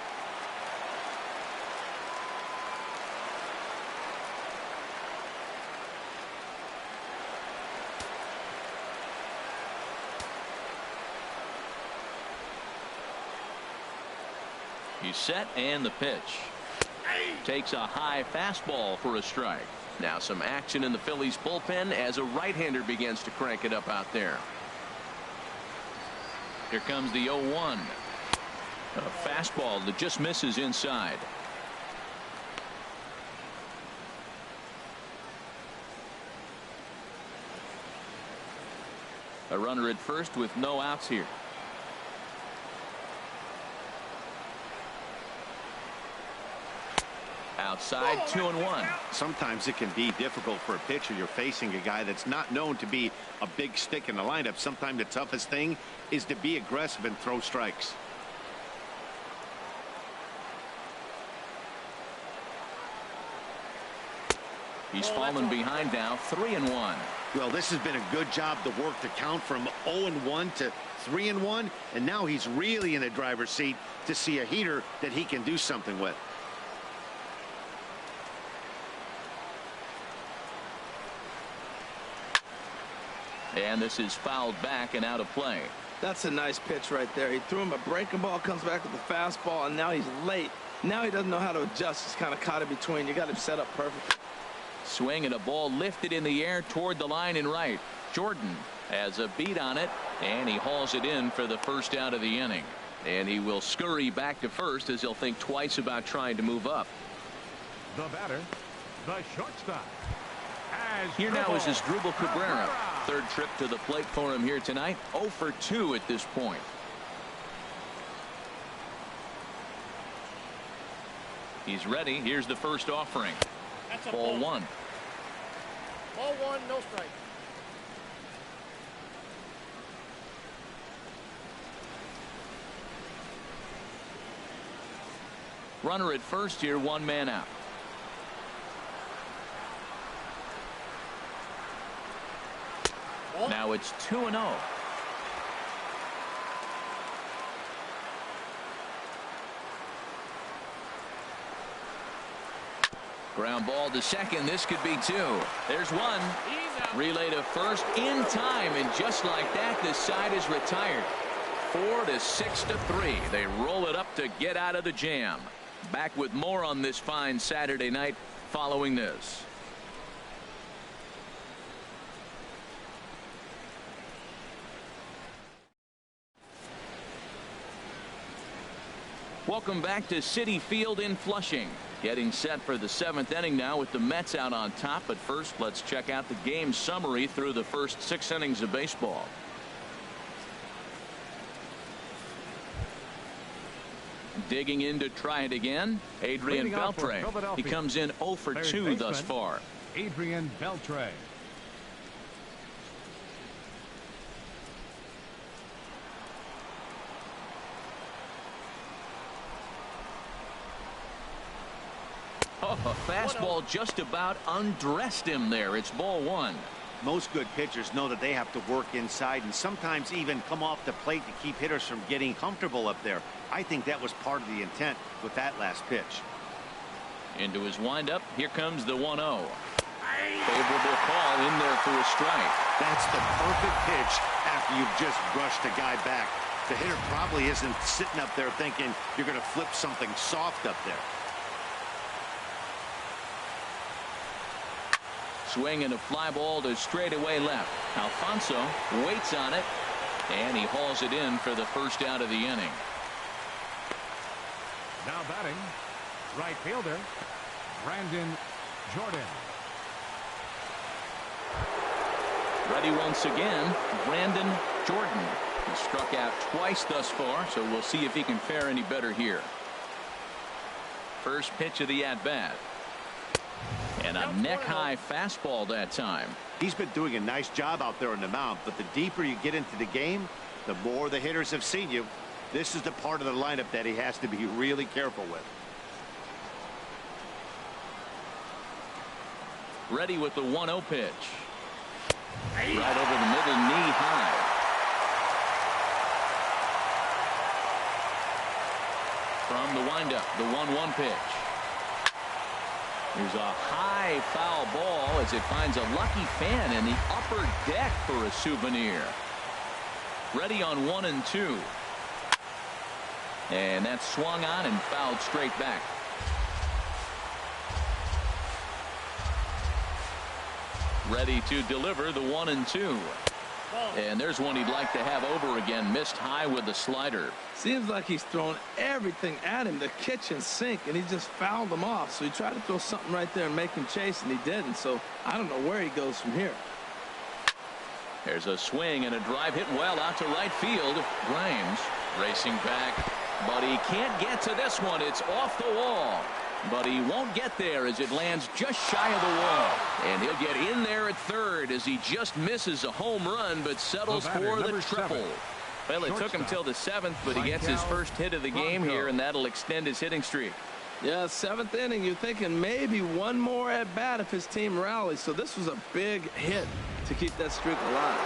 He's set, and the pitch. Takes a high fastball for a strike. Now some action in the Phillies bullpen as a right-hander begins to crank it up out there. Here comes the 0-1. A fastball that just misses inside. A runner at first with no outs here. Outside, 2-1. Sometimes it can be difficult for a pitcher. You're facing a guy that's not known to be a big stick in the lineup. Sometimes the toughest thing is to be aggressive and throw strikes. He's fallen behind now, 3-1. Well, this has been a good job to work the count from 0-1 to 3-1, and now he's really in the driver's seat to see a heater that he can do something with. And this is fouled back and out of play. That's a nice pitch right there. He threw him a breaking ball, comes back with the fastball, and now he's late. Now he doesn't know how to adjust. He's kind of caught in between. You got him set up perfectly. Swing and a ball lifted in the air toward the line and right. Jordan has a beat on it, and he hauls it in for the first out of the inning. And he will scurry back to first as he'll think twice about trying to move up. The batter, the shortstop. Here now is Asdrubal Cabrera. Third trip to the plate for him here tonight. 0 for 2 at this point. He's ready. Here's the first offering. Ball 1. Ball 1, no strike. Runner at first here, 1 man out. Now it's 2-0. Ground ball to second. This could be 2. There's 1. Relay to first in time, and just like that, this side is retired. 4-6-3. They roll it up to get out of the jam. Back with more on this fine Saturday night following this. Welcome back to Citi Field in Flushing. Getting set for the 7th inning now with the Mets out on top. But first, let's check out the game summary through the first 6 innings of baseball. Digging in to try it again, Adrian Beltre. He comes in 0 for 2 thus far. Adrian Beltre. Oh, a fastball just about undressed him there. It's ball 1. Most good pitchers know that they have to work inside and sometimes even come off the plate to keep hitters from getting comfortable up there. I think that was part of the intent with that last pitch. Into his windup. Here comes the 1-0. Favorable call in there for a strike. That's the perfect pitch after you've just brushed a guy back. The hitter probably isn't sitting up there thinking you're going to flip something soft up there. Swing and a fly ball to straightaway left. Alfonso waits on it, and he hauls it in for the first out of the inning. Now batting, right fielder, Brandon Jordan. Ready once again, Brandon Jordan. He struck out twice thus far, so we'll see if he can fare any better here. First pitch of the at-bat. And a neck-high fastball that time. He's been doing a nice job out there on the mound, but the deeper you get into the game, the more the hitters have seen you. This is the part of the lineup that he has to be really careful with. Ready with the 1-0 pitch. Right over the middle, knee high. From the windup, the 1-1 pitch. Here's a high foul ball as it finds a lucky fan in the upper deck for a souvenir. Ready on 1 and 2. And that's swung on and fouled straight back. Ready to deliver the 1 and 2. And there's one he'd like to have over again. Missed high with the slider. Seems like he's thrown everything at him, the kitchen sink, and he just fouled them off. So he tried to throw something right there and make him chase, and he didn't. So I don't know where he goes from here. There's a swing and a drive hit well out to right field. Grimes racing back, but he can't get to this one. It's off the wall. But he won't get there as it lands just shy of the wall. And he'll get in there at third as he just misses a home run but settles for the triple. Well, it took him till the 7th, but he gets his first hit of the game here, and that'll extend his hitting streak. Yeah, 7th inning, you're thinking maybe one more at bat if his team rallies. So this was a big hit to keep that streak alive.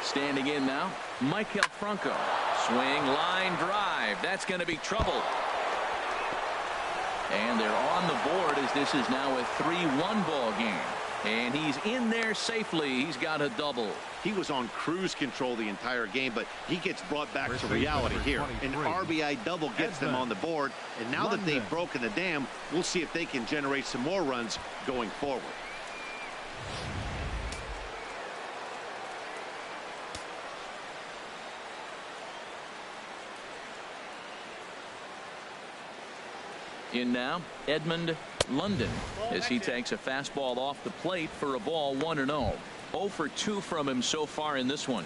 Standing in now, Michael Franco. Swing, line drive. That's going to be trouble. And they're on the board as this is now a 3-1 ball game. And he's in there safely. He's got a double. He was on cruise control the entire game, but he gets brought back to reality here. An RBI double gets them on the board. And now that they've broken the dam, we'll see if they can generate some more runs going forward. In now, Edmund London as he takes a fastball off the plate for a ball 1-0. 0 for 2 from him so far in this one.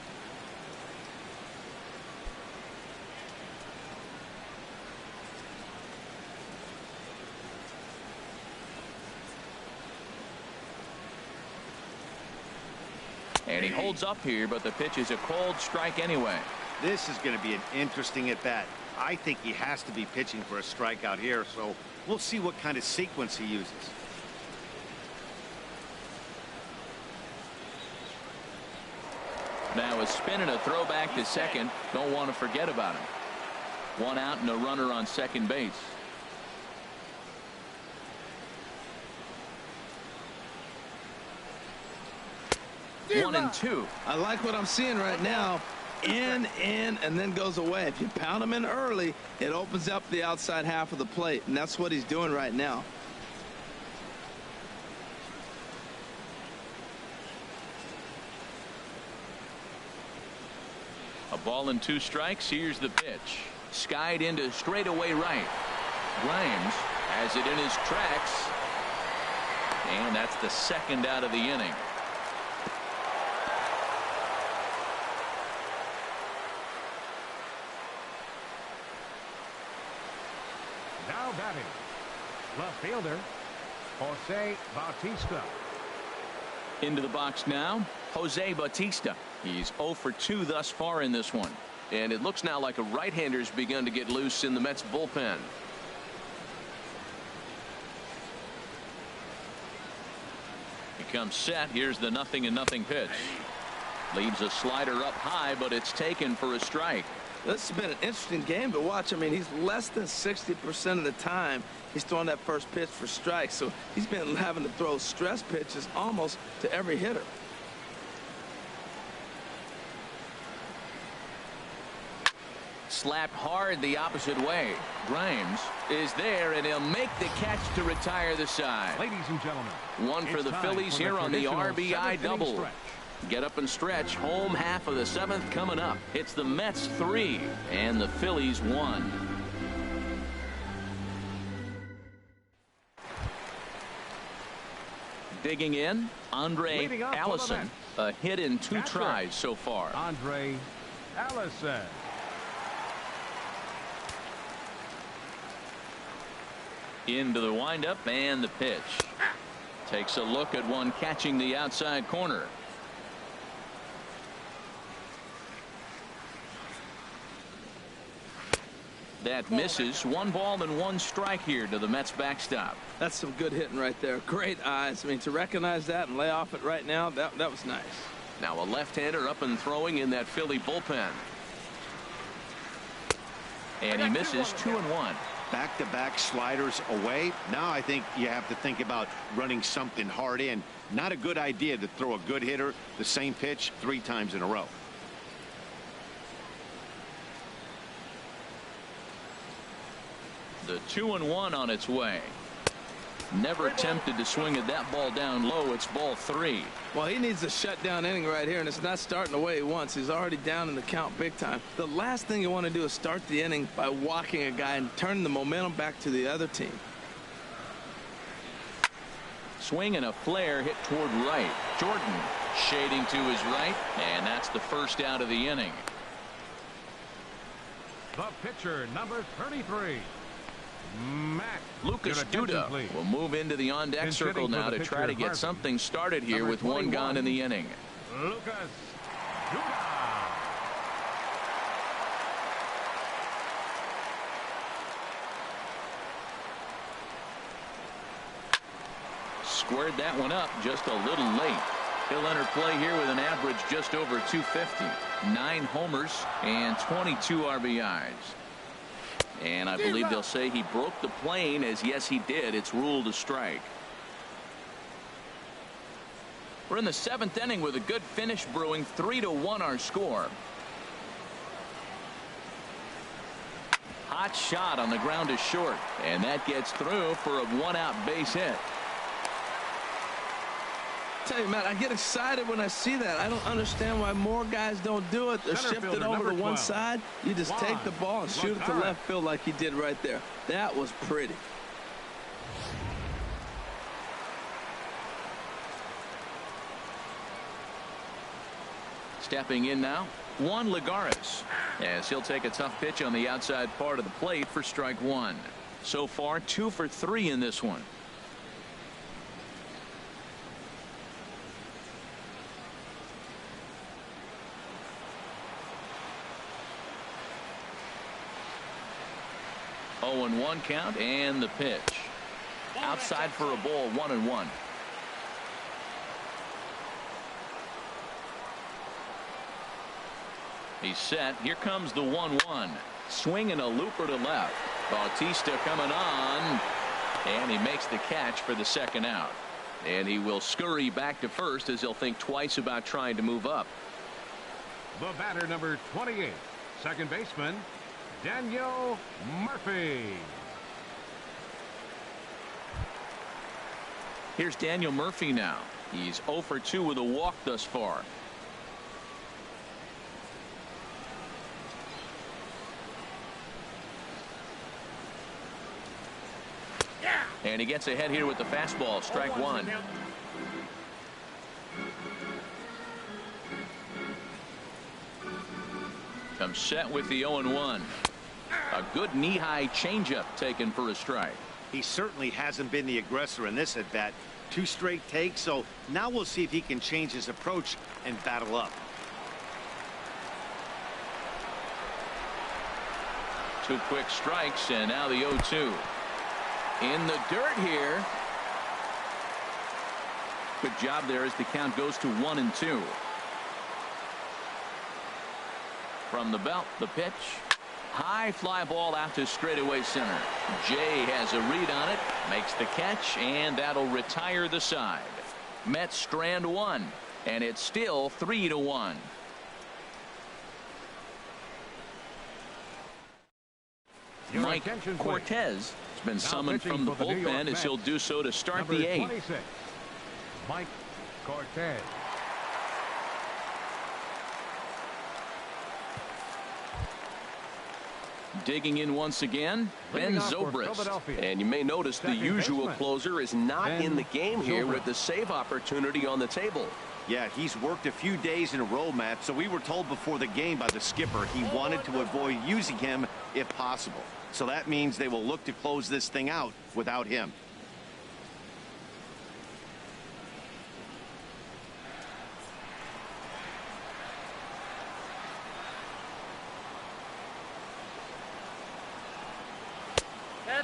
And he holds up here, but the pitch is a cold strike anyway. This is going to be an interesting at bat. I think he has to be pitching for a strikeout here, so we'll see what kind of sequence he uses. Now a spin and a throwback to second. Don't want to forget about him. 1 out and a runner on second base. One and 2. I like what I'm seeing right now. In, and then goes away. If you pound him in early, it opens up the outside half of the plate, and that's what he's doing right now. A ball and 2 strikes. Here's the pitch. Skied into straightaway right. Grimes has it in his tracks. And that's the second out of the inning. Now batting, left fielder, Jose Bautista. Into the box now, Jose Bautista. He's 0 for 2 thus far in this one. And it looks now like a right-hander's begun to get loose in the Mets bullpen. He comes set. Here's the 0-0 pitch. Leaves a slider up high, but it's taken for a strike. This has been an interesting game to watch. I mean, he's less than 60% of the time he's throwing that first pitch for strikes. So he's been having to throw stress pitches almost to every hitter. slapped hard the opposite way. Grimes is there, and he'll make the catch to retire the side. Ladies and gentlemen, one for the Phillies here on the RBI double. Get up and stretch. Home half of the seventh coming up. It's the Mets 3 and the Phillies 1. Digging in, Andre Allison. A hit in 2 tries so far. Andre Allison. Into the windup and the pitch. Takes a look at one catching the outside corner. That misses. 1 ball and 1 strike here to the Mets backstop. That's some good hitting right there. Great eyes. I mean, to recognize that and lay off it right now, that was nice. Now a left-hander up and throwing in that Philly bullpen. And he misses 2-1. Back-to-back sliders away. Now I think you have to think about running something hard in. Not a good idea to throw a good hitter the same pitch 3 times in a row. The 2-1 on its way. Never tempted to swing at that ball down low. It's ball 3. Well, he needs a shutdown inning right here, and it's not starting the way he wants. He's already down in the count big time. The last thing you want to do is start the inning by walking a guy and turning the momentum back to the other team. Swing and a flare hit toward right. Jordan shading to his right, and that's the first out of the inning. The pitcher, number 33. Lucas Duda will move into the on-deck circle now to try to get something started here with 1 gone in the inning. Lucas Duda. Squared that one up just a little late. He'll enter play here with an average just over 250. 9 homers and 22 RBIs. And I believe they'll say he broke the plane, as yes he did. It's ruled a strike. We're in the 7th inning with a good finish brewing. 3-1 our score. Hot shot on the ground is short, and that gets through for a 1-out base hit. Tell you, Matt, I get excited when I see that. I don't understand why more guys don't do it. They're shifted over to one side. You just take the ball and shoot it to left field like he did right there. That was pretty. Stepping in now, Juan Lagares, as he'll take a tough pitch on the outside part of the plate for strike 1. So far 2 for 3 in this one. Oh, and 1 count, and the pitch. Outside for a ball, 1-1. He's set. Here comes the 1-1. Swing and a looper to left. Bautista coming on, and he makes the catch for the 2nd out. And he will scurry back to first as he'll think twice about trying to move up. The batter, number 28, second baseman, Daniel Murphy. Here's Daniel Murphy now. He's 0 for 2 with a walk thus far. And he gets ahead here with the fastball. Strike 1. Comes set with the 0-1. A good knee-high changeup taken for a strike. He certainly hasn't been the aggressor in this at bat. 2 straight takes, so now we'll see if he can change his approach and battle up. 2 quick strikes, and now the 0-2. In the dirt here. Good job there as the count goes to 1-2. From the belt, the pitch. High fly ball out to straightaway center. Jay has a read on it, makes the catch, and that'll retire the side. Mets strand 1, and it's still 3-1. Mike Cortez has been summoned from the bullpen as he'll do so to start the eighth. 26, Mike Cortez. Digging in once again, Ben Zobrist. And you may notice the usual closer is not in the game here with the save opportunity on the table. Yeah, he's worked a few days in a row, Matt, so we were told before the game by the skipper he wanted to avoid using him if possible. So that means they will look to close this thing out without him.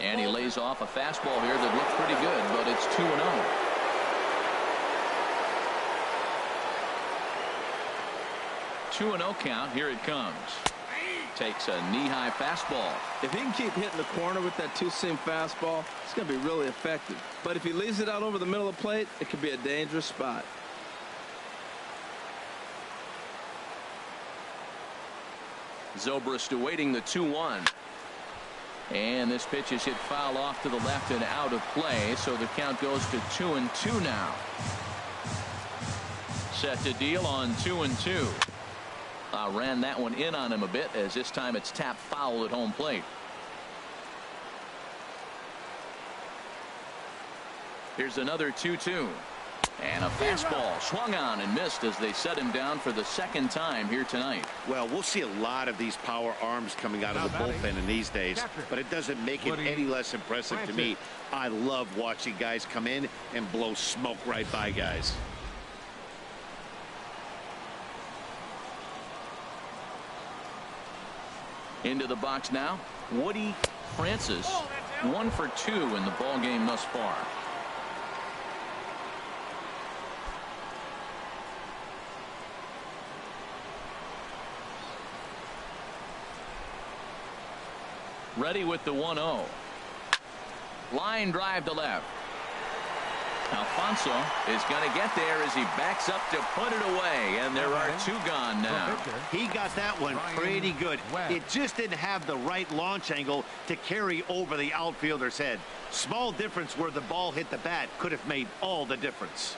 And he lays off a fastball here that looks pretty good, but it's 2-0. Two and 0 count. Here it comes. Takes a knee-high fastball. If he can keep hitting the corner with that two-seam fastball, it's going to be really effective. But if he leaves it out over the middle of the plate, it could be a dangerous spot. Zobrist awaiting the 2-1. And this pitch is hit foul off to the left and out of play, so the count goes to 2-2 now. Set to deal on 2-2. Ran that one in on him a bit, as this time it's tapped foul at home plate. Here's another 2-2. And a fastball swung on and missed as they set him down for the second time here tonight. Well, we'll see a lot of these power arms coming out of the bullpen in these days, but it doesn't make it any less impressive to me. I love watching guys come in and blow smoke right by guys. Into the box now, Woody Francis, 1 for 2 in the ball game thus far. Ready with the 1-0. Line drive to left. Alfonso is going to get there as he backs up to put it away, and there are 2 gone now. He got that one pretty good. It just didn't have the right launch angle to carry over the outfielder's head. Small difference where the ball hit the bat could have made all the difference.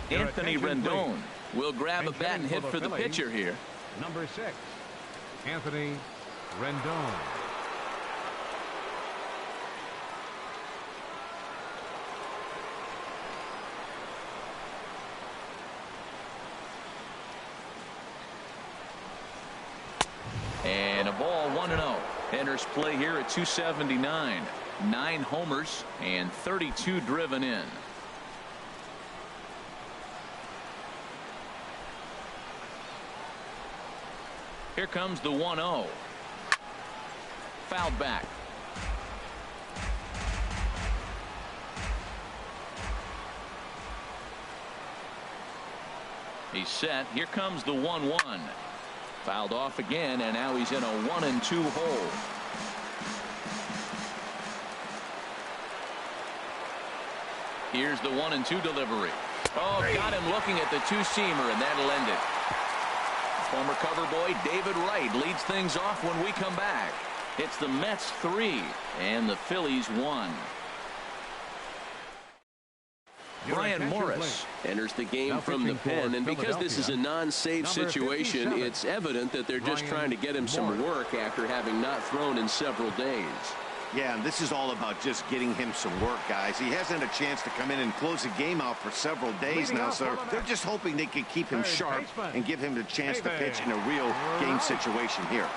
Anthony Rendon will grab a bat and hit for the pitcher here. Number 6, Anthony Rendon. And a ball, 1-0. Enters play here at 279. 9 homers and 32 driven in. Here comes the 1-0. Fouled back. He's set. Here comes the 1-1. Fouled off again, and now he's in a 1-2 hole. Here's the 1-2 delivery. Oh, got him looking at the two-seamer, and that'll end it. Former cover boy David Wright leads things off when we come back. It's the Mets 3 and the Phillies 1. Brian Morris enters the game from the pen, and because this is a non-save situation, it's evident that they're just trying to get him some work after having not thrown in several days. Yeah, and this is all about just getting him some work, guys. He hasn't had a chance to come in and close the game out for several days now, so they're just hoping they can keep him sharp and give him the chance to pitch in a real game situation here.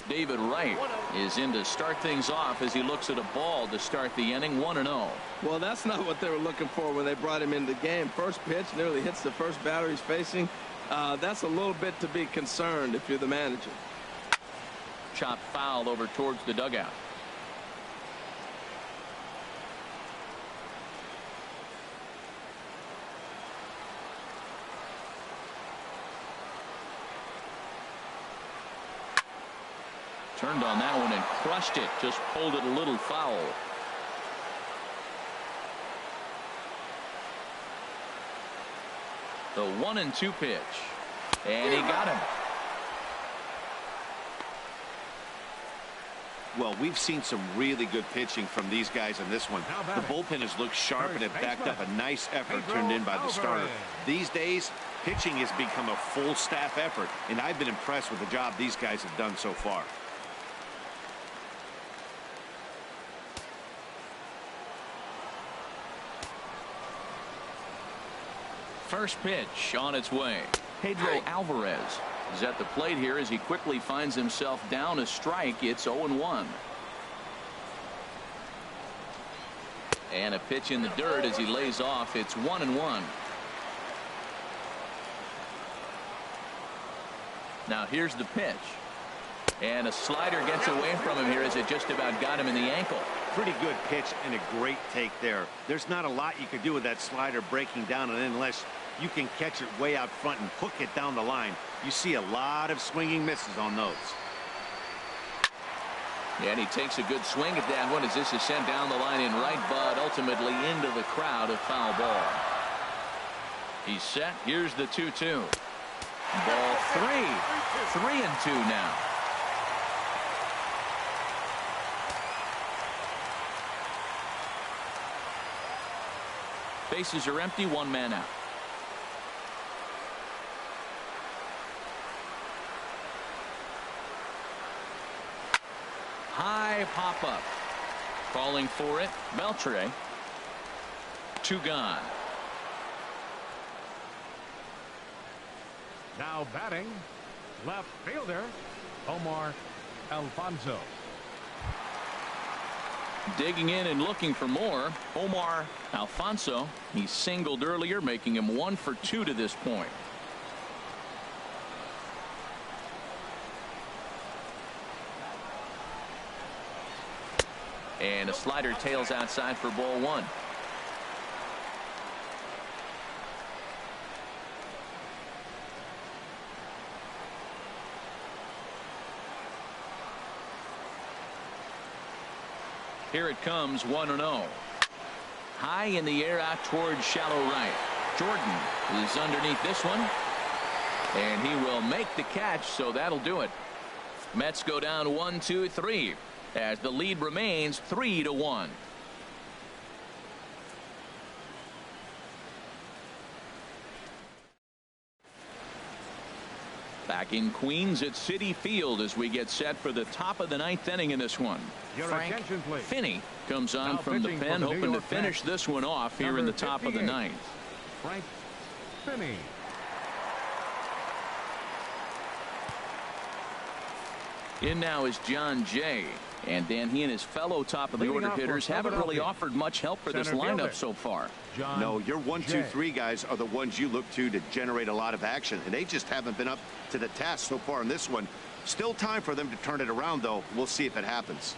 David Wright is in to start things off as he looks at a ball to start the inning. 1-0. Well, that's not what they were looking for when they brought him into the game. First pitch nearly hits the first batter he's facing. That's a little bit to be concerned if you're the manager. Chopped foul over towards the dugout. Turned on that one and crushed it. Just pulled it a little foul. The 1-2 pitch. And he got him. Well, we've seen some really good pitching from these guys in this one. The bullpen has looked sharp and it backed up a nice effort turned in by the starter. These days, pitching has become a full staff effort, and I've been impressed with the job these guys have done so far. First pitch on its way. Pedro Alvarez is at the plate here as he quickly finds himself down a strike. It's 0-1. And a pitch in the dirt as he lays off. It's 1-1. Now here's the pitch. And a slider gets away from him here as it just about got him in the ankle. Pretty good pitch and a great take there. There's not a lot you can do with that slider breaking down, and unless you can catch it way out front and hook it down the line, you see a lot of swinging misses on those. And he takes a good swing at that one as this is sent down the line in right, but ultimately into the crowd, a foul ball. He's set. Here's the 2-2. Ball 3. 3-2 now. Bases are empty, one man out. High pop up. Falling for it, Beltre. 2 gone. Now batting, left fielder, Omar Alfonso. Digging in and looking for more, Omar Alfonso. He singled earlier, making him 1 for 2 to this point. And a slider tails outside for ball 1. Here it comes, 1-0. High in the air out towards shallow right. Jordan is underneath this one. And he will make the catch, so that'll do it. Mets go down 1-2-3 as the lead remains 3-1. Back in Queens at Citi Field as we get set for the top of the 9th inning in this one. Frank Finney comes on from the pen, hoping to finish this one off here in the top of the 9th. Frank Finney. In now is John Jay. And Dan, he and his fellow top of the order hitters haven't really offered much help for this lineup so far. No, your 1, 2, 3 guys are the ones you look to generate a lot of action, and they just haven't been up to the task so far in this one. Still time for them to turn it around, though. We'll see if it happens.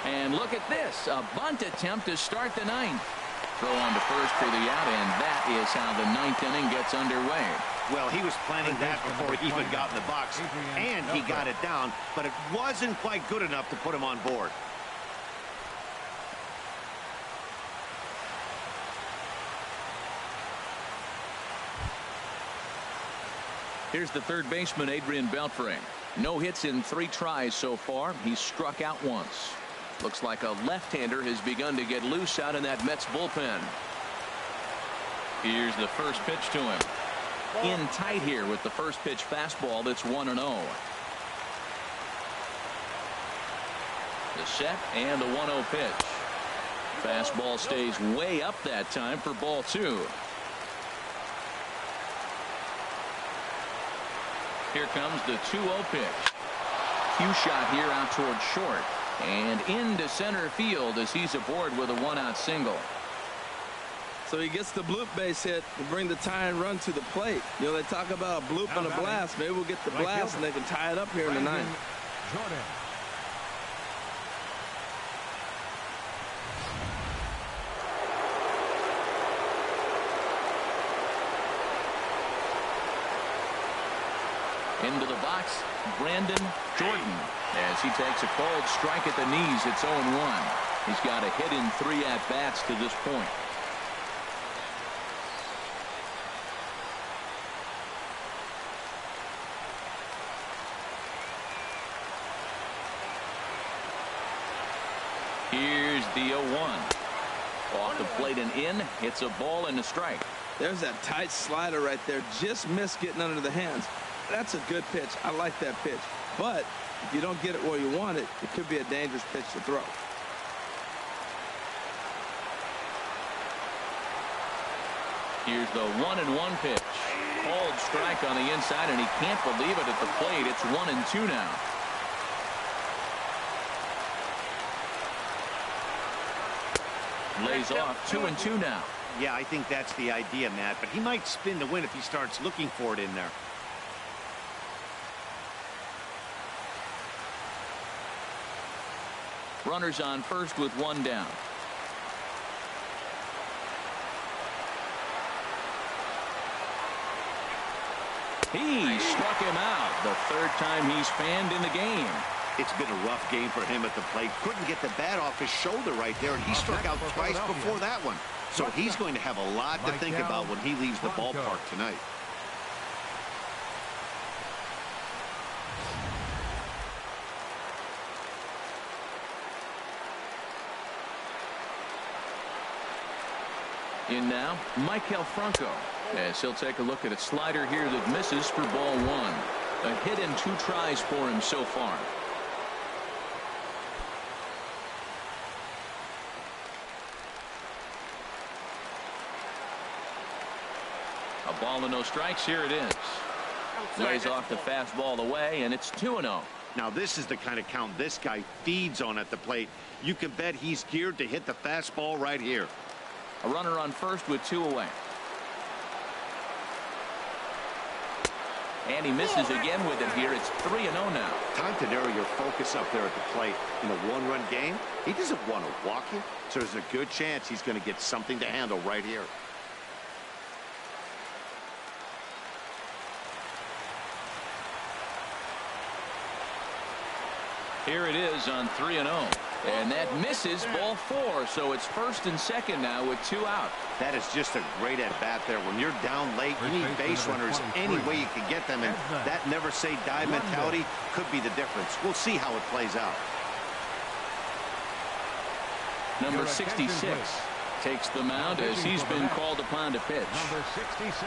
And look at this, a bunt attempt to start the 9th. Throw on to first for the out, and that is how the 9th inning gets underway. Well, he was planning that before he even got in the box, and he got it down, but it wasn't quite good enough to put him on board. Here's the third baseman, Adrian Beltre. No hits in 3 tries so far. He's struck out once. Looks like a left-hander has begun to get loose out in that Mets bullpen. Here's the first pitch to him. In tight here with the first pitch fastball. That's 1-0. The set and the 1-0 pitch. Fastball stays way up that time for ball 2. Here comes the 2-0 pitch. Cue shot here out towards short. And into center field as he's aboard with a 1-out single. So he gets the bloop base hit to bring the tying run to the plate. You know, they talk about a bloop and a blast. Maybe we'll get the blast and they can tie it up here in the 9th. Into the box, Brandon Jordan. As he takes a cold strike at the knees, it's 0-1. He's got a hit in 3 at-bats to this point. Here's the 0-1. Off the plate and in. It's a ball and a strike. There's that tight slider right there. Just missed getting under the hands. That's a good pitch. I like that pitch. But if you don't get it where you want it, it could be a dangerous pitch to throw. Here's the 1-1 pitch. Cold strike on the inside, and he can't believe it at the plate. It's 1-2 now. Lays off 2-2 now. Yeah, I think that's the idea, Matt, but he might spin the win if he starts looking for it in there. Runners on first with 1 down. He struck him out. The 3rd time he's fanned in the game. It's been a rough game for him at the plate. Couldn't get the bat off his shoulder right there, and he struck out twice before that one. So he's going to have a lot to think about when he leaves the ballpark tonight. In now, Michael Franco, as he'll take a look at a slider here that misses for ball 1. A hit and 2 tries for him so far. A ball and no strikes. Here it is. Lays off the fastball away, and it's 2-0. Now this is the kind of count this guy feeds on at the plate. You can bet he's geared to hit the fastball right here. A runner on first with 2 away. And he misses again with it here. It's 3-0 now. Time to narrow your focus up there at the plate. In a 1-run game, he doesn't want to walk him, so there's a good chance he's going to get something to handle right here. Here it is on 3-0. And that misses ball 4. So it's 1st and 2nd now with 2 out. That is just a great at-bat there. When you're down late, you need base runners any way you can get them. And that never say die mentality could be the difference. We'll see how it plays out. Number 66 takes the mound as he's been called upon to pitch. Number 66.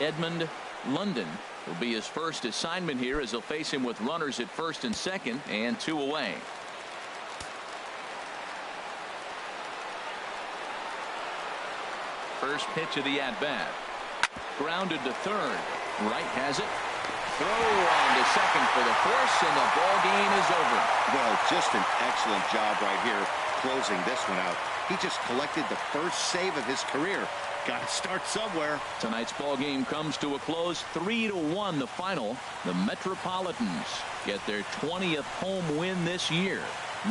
Edmund London will be his first assignment here as they'll face him with runners at 1st and 2nd and 2 away. First pitch of the at-bat. Grounded to 3rd. Wright has it. Throw on to 2nd for the force, and the ball game is over. Well, just an excellent job right here closing this one out. He just collected the first save of his career. Got to start somewhere. Tonight's ball game comes to a close. 3-1 the final. The Metropolitans get their 20th home win this year.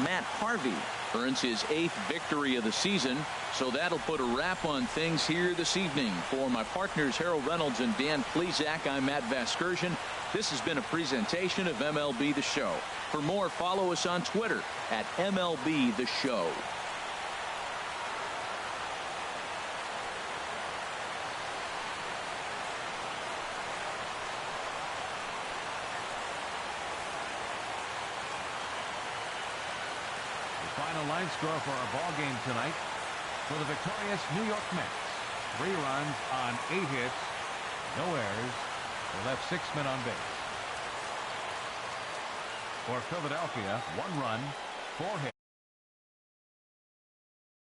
Matt Harvey earns his 8th victory of the season. So that'll put a wrap on things here this evening. For my partners Harold Reynolds and Dan Plesac, I'm Matt Vasgersian. This has been a presentation of MLB The Show. For more, follow us on Twitter at MLB The Show. Final line score for our ball game tonight. For the victorious New York Mets, 3 runs on 8 hits, no errors. They left 6 men on base. For Philadelphia, 1 run, 4 hits.